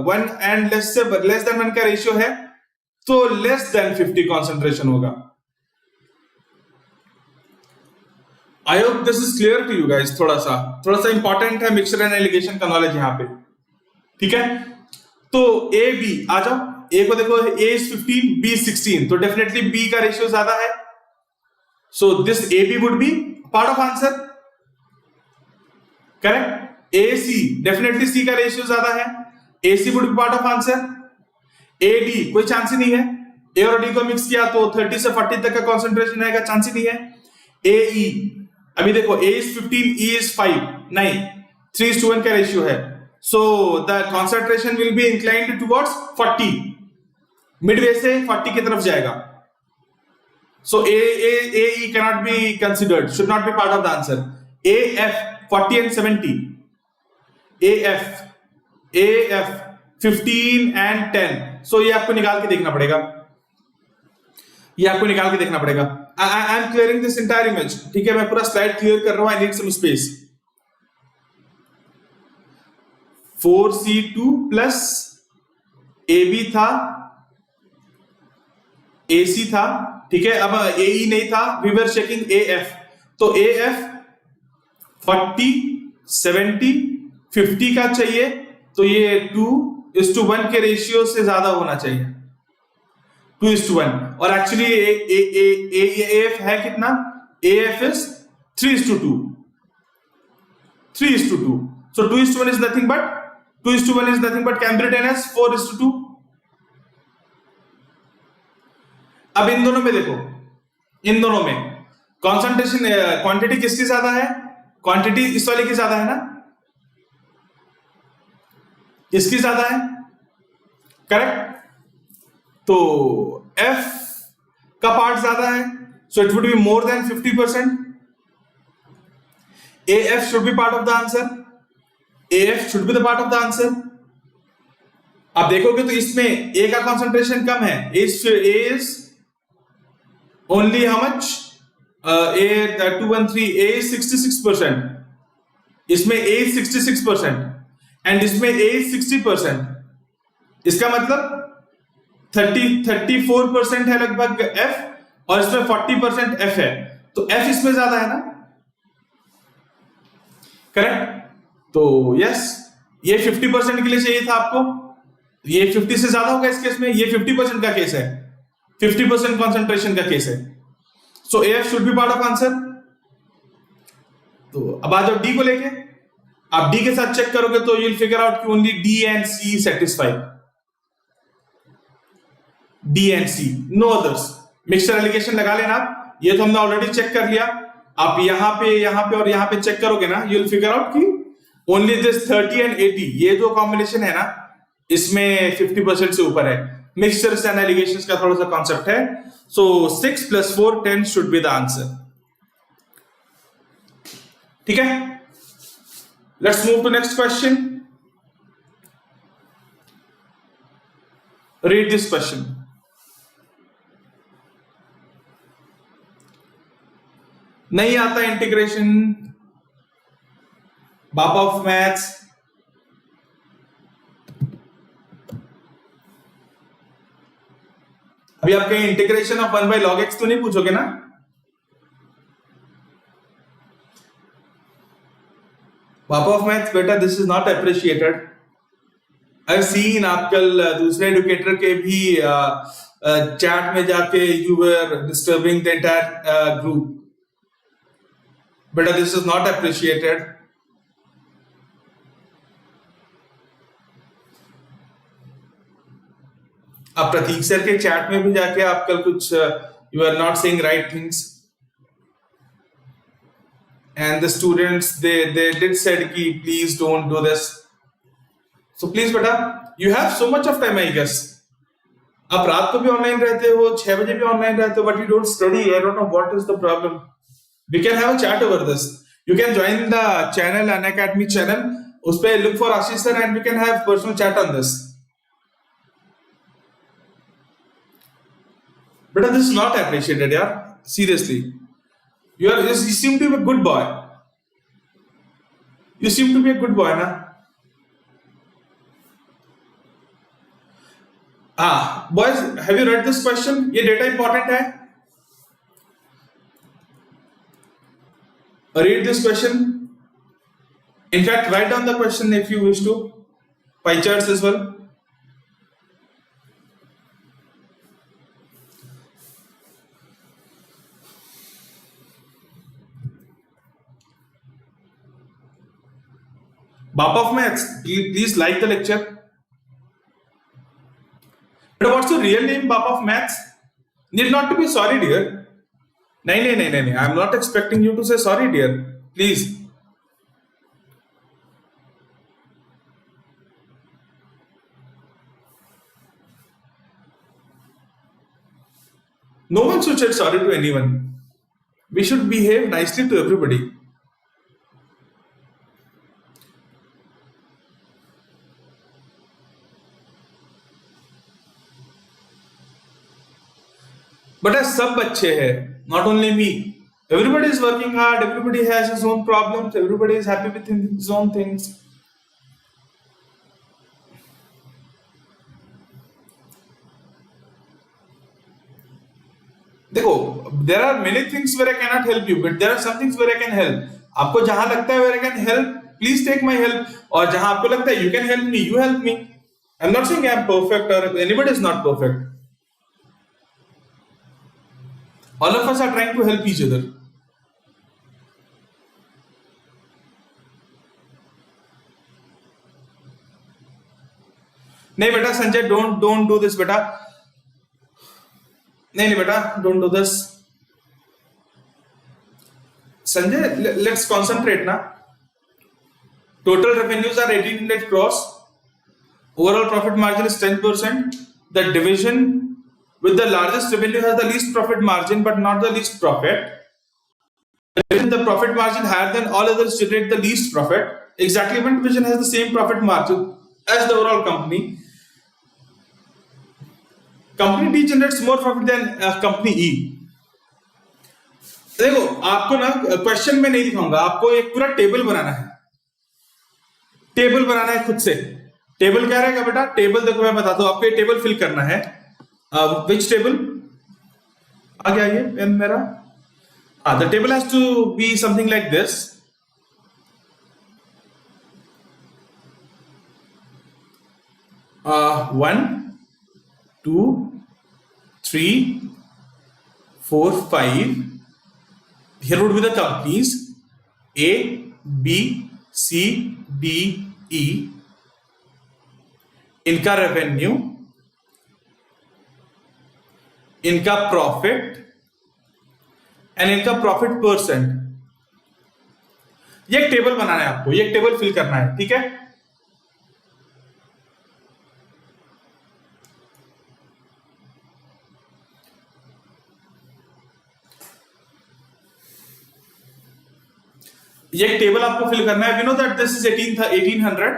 1 and लेस देन 1 का रेशियो है तो लेस देन 50 कॉन्सेंट्रेशन होगा. I hope this is clear to you guys. थोड़ा सा इंपॉर्टेंट है मिक्सचर एंड एलिगेशन का नॉलेज यहाँ पे. ठीक है. तो A B आ जाओ. A को देखो, A is 15, B is 16, तो डेफिनेटली B का रेशियो ज्यादा है. So this AB would be part of answer. Correct. AC definitely C का रेशियो ज्यादा है. AC would be part of answer. AD कोई चांस ही नहीं है. A और D को मिक्स किया तो 30 से 40 तक का कॉन्सेंट्रेशन आएगा, चांस ही नहीं है. AE अभी देखो, A is 15, E is 5, नहीं, 3:1 का रेशियो है. So the concentration will be inclined towards 40. Midway से 40 की तरफ जाएगा. So AE cannot be considered, should not be part of the answer. AF 40 and 70. AF 15 and 10. So ये आपको निकाल के देखना पड़ेगा. I am clearing this entire image. ठीक है, मैं पूरा स्लाइड क्लियर कर रहा हूं. I need some space. 4C2 plus AB था, AC था. ठीक है. अब AE नहीं था, we were checking AF. तो AF 40, 70, 50 का चाहिए, तो ये 2:1 के रेशियो से ज्यादा होना चाहिए. 2:1. और एक्चुअली AF है कितना? AF is 3:2. 3:2. So 2:1 is nothing but can be written as 4:2. अब इन दोनों में देखो, इन दोनों में कॉन्सेंट्रेशन क्वांटिटी किसकी ज्यादा है? क्वांटिटी इस वाले की ज्यादा है ना, इसकी ज्यादा है. करेक्ट. तो F का पार्ट ज्यादा है, so it would be more than 50%. AF should be part of the answer. AF should be the part of the answer. आप देखोगे तो इसमें A का कंसंट्रेशन कम है. A is only how much? A 213. A is 66%. इसमें A is 66% and इसमें A is 60%, इसका मतलब 34% है लगभग F और इसमें 40% F है, तो F इसमें ज्यादा है ना, करेक्ट? तो यस, ये 50% के लिए चाहिए था आपको, ये 50 से ज्यादा होगा इस केस में, ये 50% का केस है, 50% कंसंट्रेशन का केस है, सो AF should be part of answer. तो अब आ जाओ D को लेके, आप D के साथ चेक करोगे तो यू विल फिगर आउट कि only D and C satisfy, D and C, no others. Mixture alligation लगा लेना आप, ये तो हमने ऑलरेडी चेक कर लिया, आप यहाँ पे और यहाँ पे चेक करोगे ना, यू विल फिगर आउट कि ओनली दिस 30 एंड 80, ये जो कॉम्बिनेशन है ना, इसमें 50% से ऊपर है। मिक्सचर्स एंड एलिगेशंस का थोड़ा सा कॉन्सेप्ट है, so 6 + 4 10 should be the answer. ठीक है, let's move to next question. Read this question. नहीं आता इंटीग्रेशन, बापा ऑफ मैथ्स, अभी आप कहीं इंटीग्रेशन ऑफ 1/log x तो नहीं पूछोगे ना? बापा ऑफ मैथ्स बेटा, this is not appreciated. I seen आप कल दूसरे एडुकेटर के भी चैट में जाके you were disturbing the entire group, बेटा दिस इज नॉट अप्रिशिएटेड। आप प्रतीक सर के चैट में भी जाके आप कल कुछ you are not saying right things and the students they did said कि please don't do this, so please बेटा you have so much of time, I guess आप रात को भी ऑनलाइन रहते हो, 6 बजे भी ऑनलाइन रहते हो, but you don't study. I don't know what is the problem. We can have a chat over this. You can join the channel, Unacademy channel. उस पे look for Ashish Sir and we can have personal chat on this. But this is not appreciated, yaar. Seriously. You seem to be a good boy. You seem to be a good boy, na? Boys, have you read this question? ये data important है. Read this question. In fact, write down the question if you wish to. Pie charts as well. Bapa of Maths, please like the lecture. But what's your real name, Bapa of Maths? Need not to be sorry, dear. नहीं, I am not expecting you to say sorry, dear. Please. No one should say sorry to anyone. We should behave nicely to everybody. But as सब अच्छे हैं, not only me. Everybody is working hard, everybody has his own problems, everybody is happy with his own things. देखो, there are many things where I cannot help you, but there are some things where I can help. आपको जहां लगता है where I can help, please take my help. और जहां आपको लगता है you can help me, you help me. I'm not saying I am perfect or anybody is not perfect. All of us are trying to help each other. नहीं बेटा Sanjay, don't do this बेटा. नहीं बेटा, don't do this. Sanjay, let's concentrate na. Total revenues are 1800 crores. Overall profit margin is 10%. The division with the largest revenue has the least profit margin, but not the least profit. The profit margin higher than all others generate the least profit. Exactly one division has the same profit margin as the overall company. Company D generates more profit than company E. देखो आपको ना question में नहीं दिखाऊंगा, आपको एक पूरा table बनाना है. टेबल बनाना है खुद से। टेबल क्या रहेगा बेटा? टेबल देखो मैं बताता हूं आपको, ये टेबल फिल करना है। विच टेबल? आ गया ये पेन मेरा। The table has to be something like this. 1 2 3 4 5. Here would be the companies A, B, C, D, E. इनका रेवेन्यू, इनका प्रॉफिट एंड इनका प्रॉफिट परसेंट। ये एक टेबल बनाना है आपको, ये एक टेबल फिल करना है, ठीक है। ये एक टेबल आपको फिल करना है। We know that this is 1800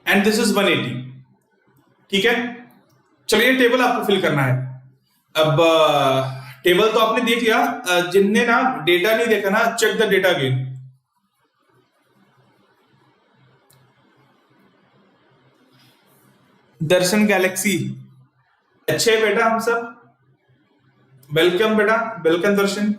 and this is 180, ठीक है। चलिए टेबल आपको फिल करना है। अब टेबल तो आपने देख लिया, जिनने ना डेटा नहीं देखा ना, check the data again. Darshan galaxy, अच्छे बेटा हम सब, वेलकम बेटा, welcome Darshan.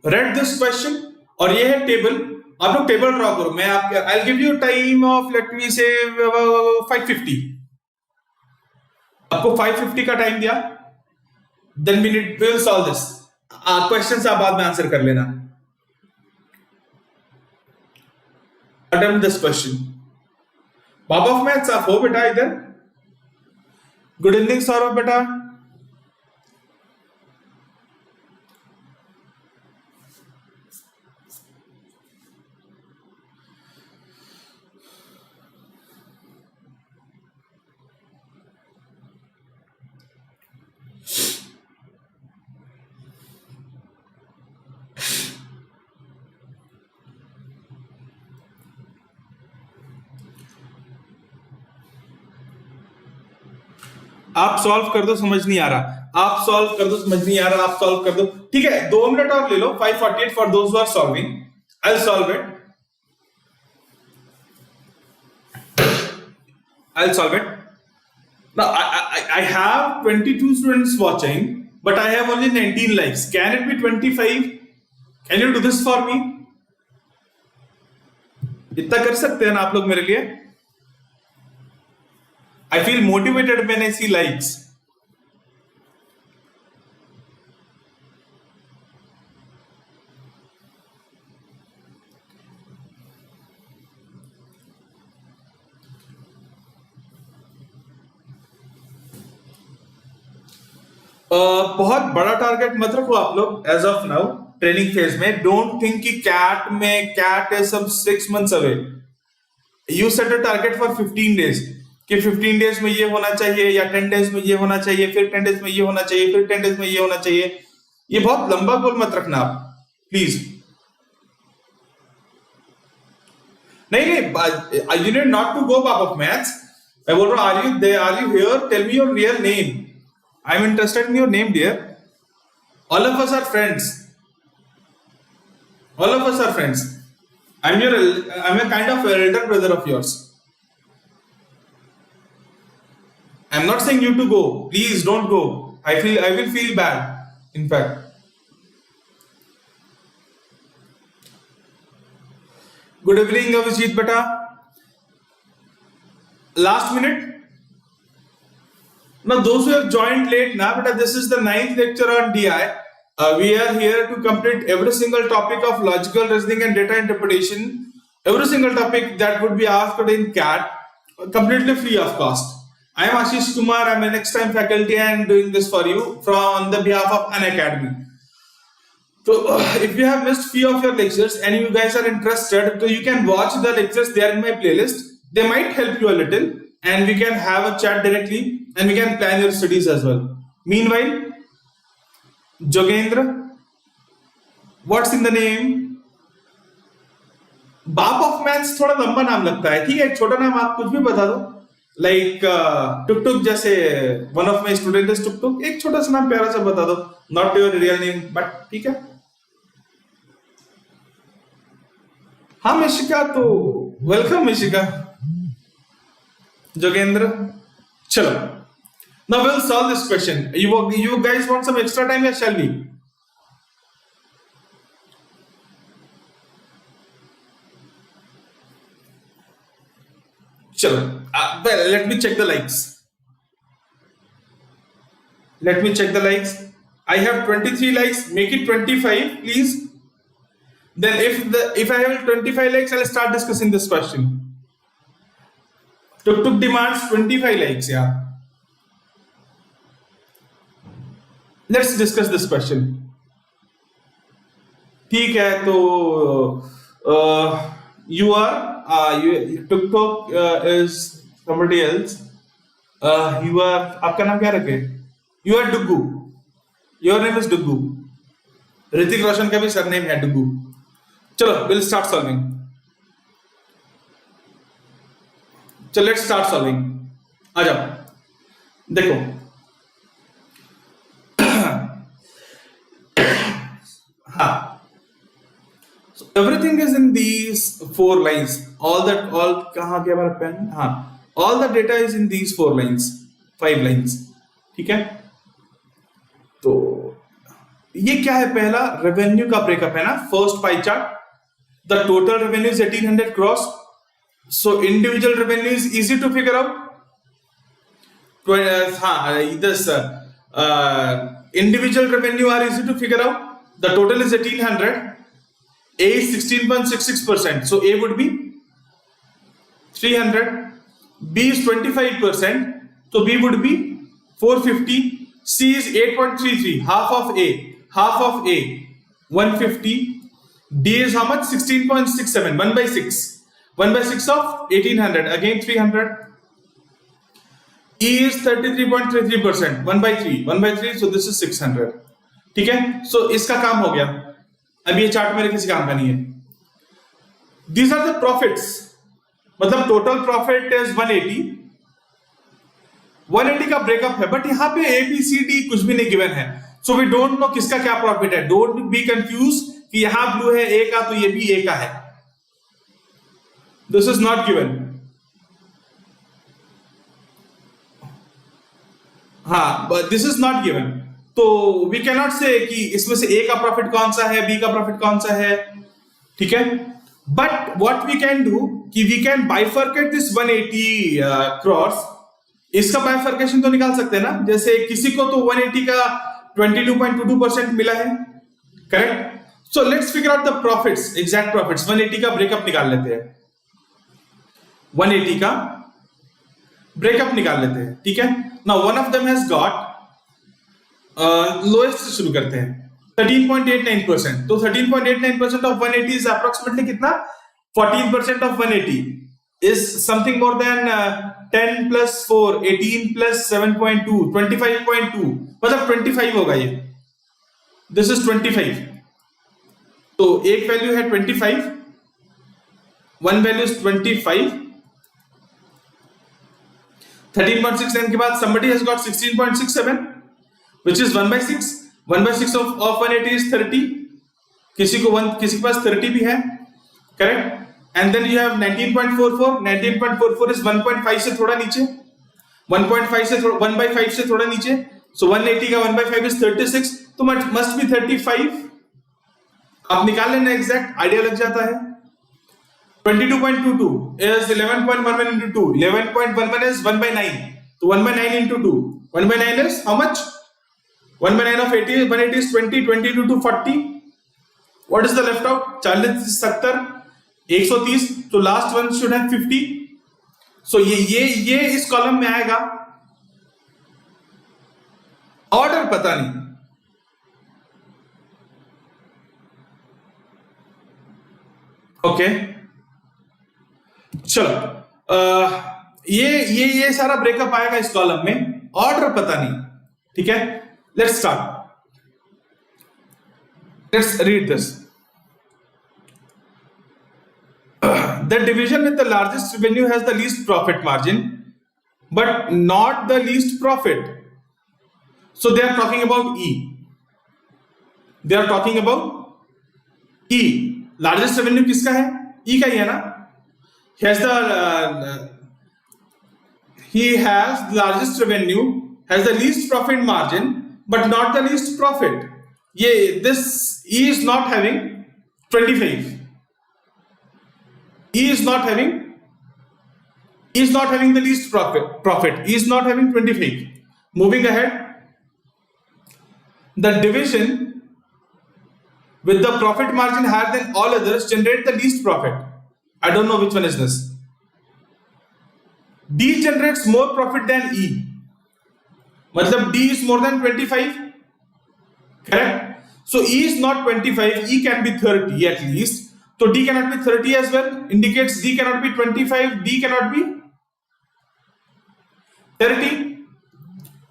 Read this question, और ये है टेबल। आप लोग टेबल ड्रॉ करो। मैं आप I give you time of let me say 550। आपको 550 का टाइम दिया, then we will solve this. Questions आप बाद में आंसर कर लेना। Attempt this question. बाबा ऑफ मैथ्स आप हो बेटा इधर? गुड इवनिंग सौरभ बेटा। आप सॉल्व कर दो, समझ नहीं आ रहा। आप सॉल्व कर दो, समझ नहीं आ रहा। आप सॉल्व कर दो, ठीक है। 2 मिनट और ले लो। 548 for those who are solving. I will solve it. I'll solve it. Now, I have 22 students watching, but I have only 19 likes. Can it be 25? Can you do this for me? इतना कर सकते हैं ना आप लोग मेरे लिए? I feel motivated when I see likes. बहुत बड़ा टारगेट मत रखो आप लोग as of now training phase में। डोंट थिंक कि कैट इज सब 6 months away. You set a target for 15 days कि 15 days में ये होना चाहिए, या 10 days में ये होना चाहिए, फिर 10 days में ये होना चाहिए, फिर 10 days में ये होना चाहिए। ये बहुत लंबा गोल मत रखना आप प्लीज। नहीं, you need not to go बाप ऑफ मैथ्स। मैं बोल रहा हूँ, are you here? Tell me your real name. I'm interested in your name, dear. All of us are friends. All of us are friends. I'm a kind of elder brother of yours. I'm not saying you to go. Please don't go. I will feel bad. In fact. Good evening, Avijit beta. Last minute. Now, those who have joined late, now, but this is the 9th lecture on DI. We are here to complete every single topic of logical reasoning and data interpretation. Every single topic that would be asked in CAT, completely free of cost. I am Ashish Kumar. I am a next time faculty and doing this for you on the behalf of Unacademy. So, if you have missed few of your lectures and you guys are interested, so you can watch the lectures there in my playlist. They might help you a little, and we can have a chat directly. And we can plan your studies as well. Meanwhile, Jogendra, what's in the name? बाप of maths थोड़ा लंबा नाम लगता है, ठीक है, एक छोटा नाम आप कुछ भी बता दो, लाइक टुक टुक, जैसे one of my student is tuk tuk, एक छोटा सा नाम प्यारा सा बता दो, not your real name but ठीक है। हाँ मिशिका, तो वेलकम मिशिका, जोगेंद्र। चलो, now we'll solve this question. You guys want some extra time, या shall we? चलो, well, let me check the likes. Let me check the likes. I have 23 likes. Make it 25, please. Then if I have 25 likes, I'll start discussing this question. Tuk Tuk demands 25 likes, yeah. Let's discuss this question. ठीक है, तो you are Tuk Tuk is somebody else. You are, आपका नाम क्या रखे? You are Duggu. Your name is Duggu. Hrithik Roshan का भी surname है Duggu. चलो, we'll start solving. चलो, let's start solving. आ जाओ, देखो, हाँ, so everything is in these 4 lines. All कहाँ गया हमारा पेन? हाँ, all the data is in these 4 lines, 5 lines, ठीक है। तो ये क्या है? पहला रेवेन्यू का ब्रेकअप है ना, first pie chart. The total revenue is 1800 cross, so individual revenue is easy to figure out. हाँ, this individual revenue are easy to figure out. The total is 1800. A is 16.66%, so A would be 300. B is 25%, so B would be 450. C is 8.33, half of A, 150. D is how much? 16.67, 1 by 6. 1 by 6 of 1800, again 300. E is 33.33%, 1 by 3, so this is 600. ठीक है, so इसका काम हो गया। अब ये chart मेरे किसी काम का नहीं है। These are the profits, मतलब टोटल प्रॉफिट इज 180 का ब्रेकअप है, बट यहाँ पे ABCD कुछ भी नहीं गिवन है, सो वी डोंट नो किसका क्या प्रॉफिट है। डोंट बी कंफ्यूज कि यहाँ ब्लू है A का, तो ये भी A का है। This is not given. हाँ, but this is not given, तो वी कैन नॉट से कि इसमें से A का प्रॉफिट कौन सा है, B का प्रॉफिट कौन सा है, ठीक है। But what we can do कि we can bifurcate this 180 cross. इसका बाइफर्केशन तो निकाल सकते हैं ना, जैसे किसी को तो 180 का 22.22% मिला है, correct. So let's figure out the profits, exact profits. 180 का ब्रेकअप निकाल लेते हैं, 180 का ब्रेकअप निकाल लेते हैं, ठीक है। Now one of them has got, lowest से शुरू करते हैं, 13.89%। तो 13.89% ऑफ 180 इज अप्रोक्सीमेटली कितना? 14% of 180 is something more than 10 plus 4, 18 plus 7.2, 25.2, मतलब 25 होगा ये। This is 25. तो एक वैल्यू है 25, वन वैल्यू is 25। 13.69 के बाद somebody has got 16.67, which is 1 by 6. 1 by 6 of 180 is 30. किसी के पास 30 भी है, correct. And then you have 19.44. 19.44 is 1.5 से थोड़ा नीचे, 1.5 से 1 by 5 से थोड़ा नीचे, so 180 का 1 by 5 is 36, तो must be 35। आप निकाल लेना एग्जैक्ट, आइडिया लग जाता है। 22.22 is 11.11 into 2, 11.11 is 1 by 9, तो 1 by 9 into 2, 1 by 9 is how much? 1 by 9 of 80, 180 is 20, 20 into 2 40. What is the left out? 40, 70, 130, तो लास्ट वन शुड हैव 50। सो ये इस कॉलम में आएगा। ऑर्डर पता नहीं, ओके चलो, ये सारा ब्रेकअप आएगा इस कॉलम में, ऑर्डर पता नहीं, ठीक है। Let's start, let's read this. the division with the largest revenue has the least profit margin, but not the least profit. So they are talking about E. They are talking about E. Largest revenue किसका है? E का ही है ना? He has the largest revenue, has the least profit margin, but not the least profit. This E is not having 25. E is not having the least profit. E is not having 25. Moving ahead, the division with the profit margin higher than all others generate the least profit. I don't know which one is this. D generates more profit than E. मतलब D is more than 25. Correct? So E is not 25. E can be 30 at least. So D cannot be 30 as well. Indicates D cannot be 25. D cannot be 30.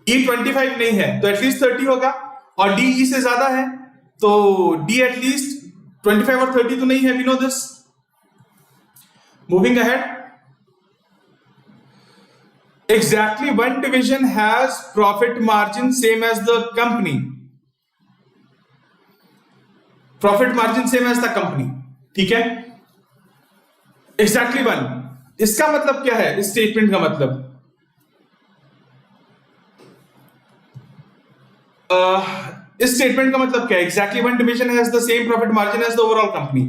E 25 नहीं है तो at least 30 होगा और D E से ज्यादा है तो D at least 25 और 30 तो नहीं है. We know this. Moving ahead. Exactly one division has profit margin same as the company. Profit margin same as the company. ठीक है. Exactly one. इसका मतलब क्या है? इस स्टेटमेंट का मतलब इस स्टेटमेंट का मतलब क्या है? Exactly one division has the same profit margin as the overall company.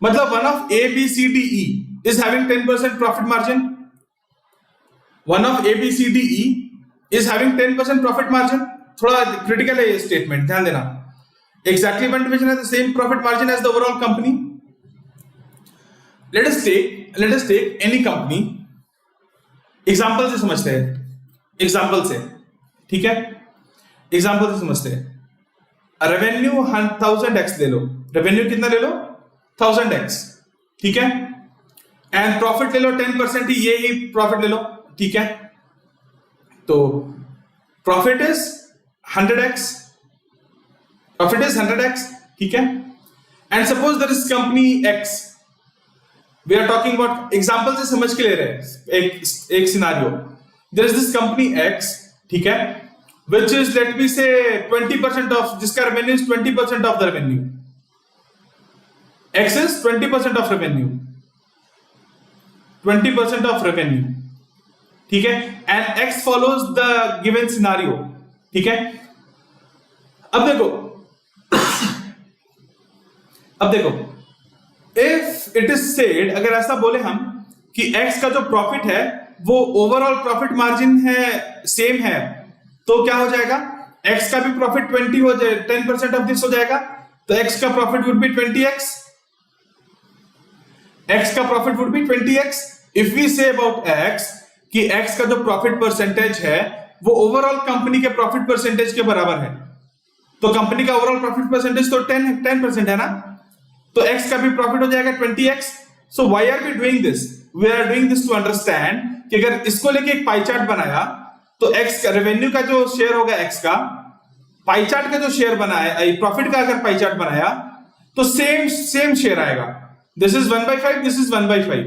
मतलब one of A, B, C, D, E is having 10% profit margin. One of A, B, C, D, E is having 10% profit margin. थोड़ा critical है ये statement, ध्यान देना. Exactly one division has the same profit margin as the overall company. Let us take any company. Example से समझते हैं. Example से, ठीक है. एग्जाम्पल से समझते हैं. रेवेन्यू 1000x ले लो. रेवेन्यू कितना ले लो? 1000x. ठीक है. एंड प्रॉफिट ले लो 10% ही, ये ही प्रॉफिट ले लो. ठीक है. तो profit is 100x. Profit is 100x. ठीक है. And suppose there is company X. We are talking about example से समझ के ले रहे हैं एक scenario. There is this company X. ठीक है. which is, let me say, 20% of, जिसका revenue is 20% of the revenue. X is 20% of revenue. 20% of revenue. ठीक है. And X follows the given scenario. ठीक है. अब देखो, if it is said, अगर ऐसा बोले हम कि X का जो प्रॉफिट है वो ओवरऑल प्रॉफिट मार्जिन है, सेम है, तो क्या हो जाएगा? X का भी प्रॉफिट 20 हो जाए, 10% ऑफ दिस हो जाएगा, तो X का profit would be 20x. X का profit would be 20x. If we say about X कि X का जो प्रॉफिट परसेंटेज है वो ओवरऑल कंपनी के प्रॉफिट परसेंटेज के बराबर है, तो कंपनी का ओवरऑल प्रॉफिट परसेंटेज तो 10% है ना, तो X का भी प्रॉफिट हो जाएगा 20x. So why are we doing this? We are doing this to understand कि अगर इसको लेके एक पाई चार्ट बनाया तो X का रेवेन्यू का जो शेयर होगा X का, पाई चार्ट का जो शेयर बनाया, प्रॉफिट का अगर पाई चार्ट बनाया तो सेम शेयर आएगा. This is 1/5, this is 1/5,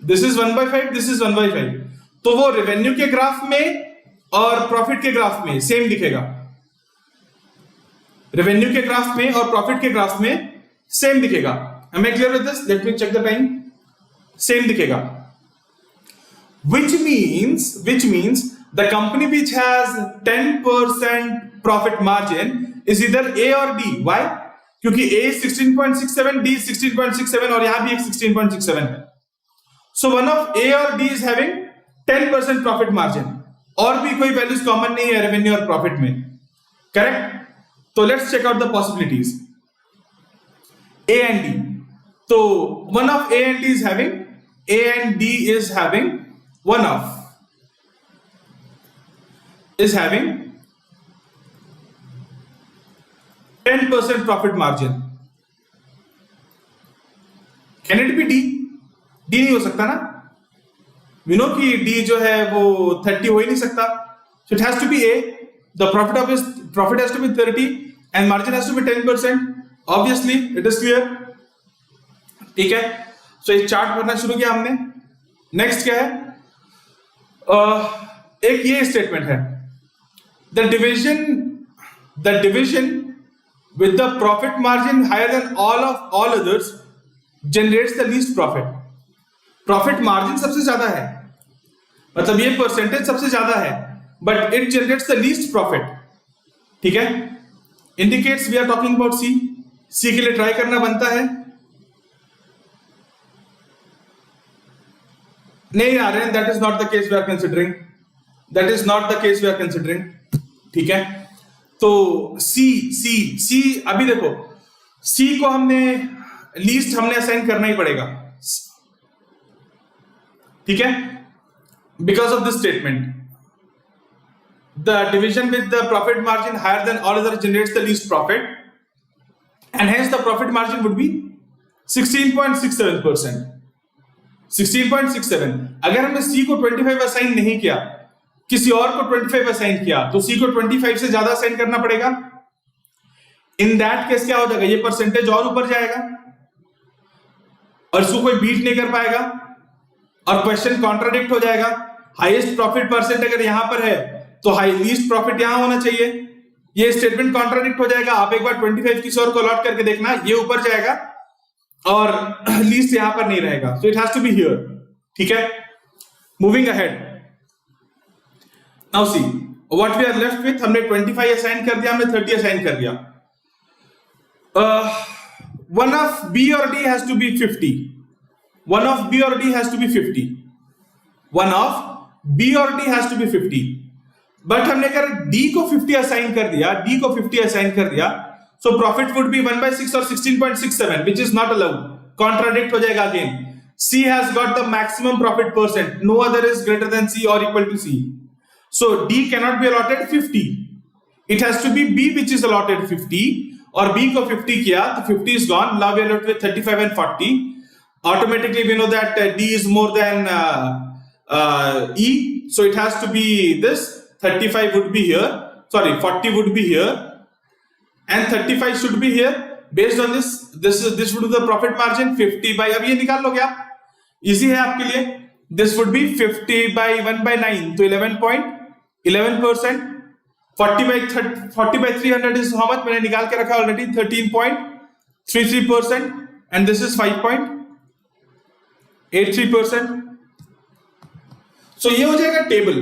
this is 1/5, this is 1/5. तो वो रेवेन्यू के ग्राफ में और प्रॉफिट के ग्राफ में सेम दिखेगा. रेवेन्यू के ग्राफ में और प्रॉफिट के ग्राफ में सेम दिखेगा. Am I clear with this? Let me check the time. Same दिखेगा. Which means the company which has 10% profit margin is either A or D. Why? क्योंकि A is 16.67, D is 16.67 और यहां भी एक 16.67 है. So one of A or D is having 10% profit margin. और भी कोई वैल्यूज कॉमन नहीं है रेवेन्यू और प्रॉफिट में. करेक्ट? तो let's check out the possibilities. A and D. तो one of A and D is having, A and D is having, one of is having 10% profit margin. Can it be D? D नहीं हो सकता ना. We know कि D जो है वो 30 हो ही नहीं सकता. So it has to be A. The profit has to be 30 and margin has to be 10%. Obviously, it is clear. ठीक है. सो एक चार्ट बनना शुरू किया हमने। नेक्स्ट क्या है, एक ये स्टेटमेंट है, the division with the profit margin higher than all others generates the least profit. Profit margin सबसे ज्यादा है, मतलब ये परसेंटेज सबसे ज्यादा है, but it generates the least profit. ठीक है, indicates we are talking about C. C के लिए ट्राई करना बनता है। नहीं आ रहे हैं, that is not the case we are considering. That is not the case we are considering. ठीक है, तो सी अभी देखो, सी को हमने लीस्ट हमने असाइन करना ही पड़ेगा, ठीक है, because of this statement, the division with the profit margin higher than all other generates the least profit and hence the profit margin would be 16.67%। 16.67। अगर हमने सी को 25 असाइन नहीं किया, किसी और को 25 असाइन किया, तो सी को 25 से ज्यादा असाइन करना पड़ेगा। इन दैट केस क्या हो जाएगा, ये परसेंटेज और ऊपर जाएगा और इसको कोई बीट नहीं कर पाएगा और क्वेश्चन कॉन्ट्राडिक्ट हो जाएगा। हाईएस्ट प्रॉफिट परसेंट अगर यहां पर है तो हाई लीस्ट प्रॉफिट यहां होना चाहिए, ये स्टेटमेंट कॉन्ट्राडिक्ट हो जाएगा। आप एक बार 25 किसी और को अलॉट करके देखना, ये ऊपर जाएगा और लीस्ट यहां पर नहीं रहेगा, so it has to be here. ठीक है, moving ahead, now see what we are left with. हमने 25 असाइन कर दिया, हमने 30 असाइन कर दिया। one of B or D has to be 50. One of B or D has to be 50. One of B or D has to be 50. But हमने अगर D को 50 assign कर दिया, D को 50 असाइन कर दिया, so profit would be 1/6 or 16.67, which is not allowed. Contradict हो जाएगा again. C has got the maximum profit percent. No other is greater than C or equal to C. So D cannot be allotted 50. It has to be B which is allotted 50. और B को 50 किया तो 50 is gone. Now we are left with 35 and 40. Automatically we know that D is more than E, so it has to be this. 35 would be here, sorry 40 would be here and 35 should be here. Based on this would be the profit margin 50 by, अब ये निकाल लोगे आप, easy है आपके लिए। This would be 50 by 1/9, तो 11.11%। 40 by 300 is how much? मैंने निकाल के रखा already, 13.33%, and this is 5.83%. So ये हो जाएगा table.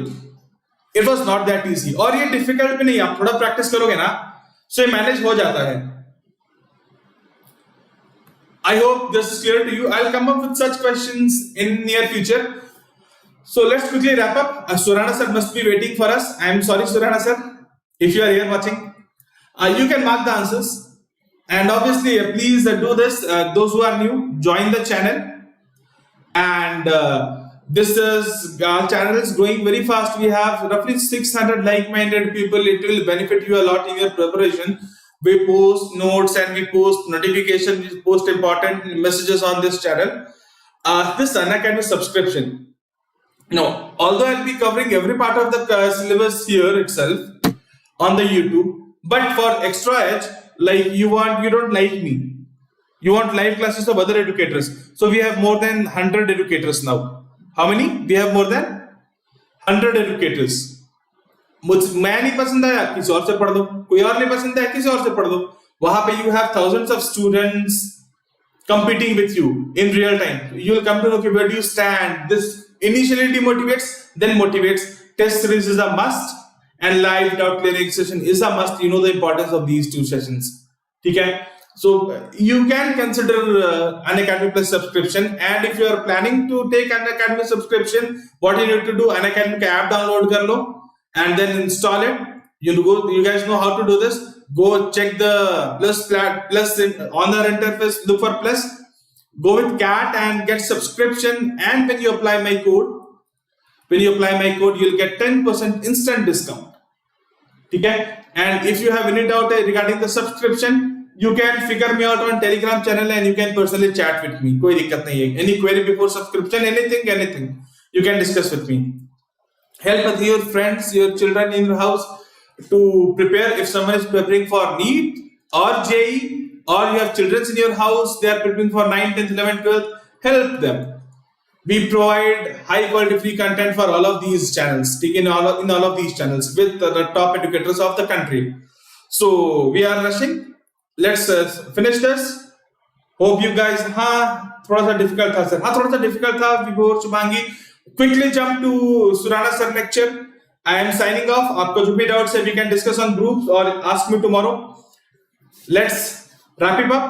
It was not that easy, और ये डिफिकल्ट भी नहीं, आप थोड़ा प्रैक्टिस करोगे ना, so ये मैनेज हो जाता है। I hope this is clear to you. I'll come up with such questions in near future. So let's quickly wrap up. Surana sir must be waiting for us. I am sorry, Surana sir. If you are here watching, you can mark the answers, and obviously please do this. Those who are new, join the channel, and this is our channel is growing very fast. We have roughly 600 like-minded people. It will benefit you a lot in your preparation. We post notes and we post notifications. We post important messages on this channel. This Unacademy subscription. No, although I'll be covering every part of the syllabus here itself on the YouTube, but for extra edge, like you don't like me, you want live classes of other educators, so we have more than 100 educators now. How many? We have more than 100 educators. मैं नहीं पसंद आया, किसी और से पढ़ दो, कोई और नहीं पसंद आया, किसी और से पढ़ दो। वहां पे you have thousands of students competing with you in real time. You will come to know where do you stand. This initially demotivates, then motivates. Test series is a must, and live doubt clearing session is a must. You know the importance of these two sessions. Okay, so you can consider Unacademy Plus subscription, and if you are planning to take Unacademy subscription, what you need to do, Unacademy app download kar lo and then install it. You guys know how to do this. Go check the plus on the interface, look for plus, go with CAT and get subscription, and when you apply my code, you'll get 10% instant discount. Okay, and if you have any doubt regarding the subscription, you can figure me out on Telegram channel and you can personally chat with me. कोई दिक्कत नहीं है। Any query before subscription, anything you can discuss with me. Help with your friends, your children in your house to prepare. If someone is preparing for NEET or JEE, or you have children in your house, they are preparing for 9th, 10th, 11th, 12th, help them. We provide high quality free content for all of these channels, in all of these channels with the top educators of the country. So we are rushing. Let's finish this. Hope you guys. हाँ, थोड़ा सा difficult था sir. हाँ, थोड़ा सा difficult था. Before Shubhangi quickly jump to Surana sir lecture. I am signing off. आपको जो भी डाउट्स है we can discuss on groups और ask me tomorrow. Let's wrap it up.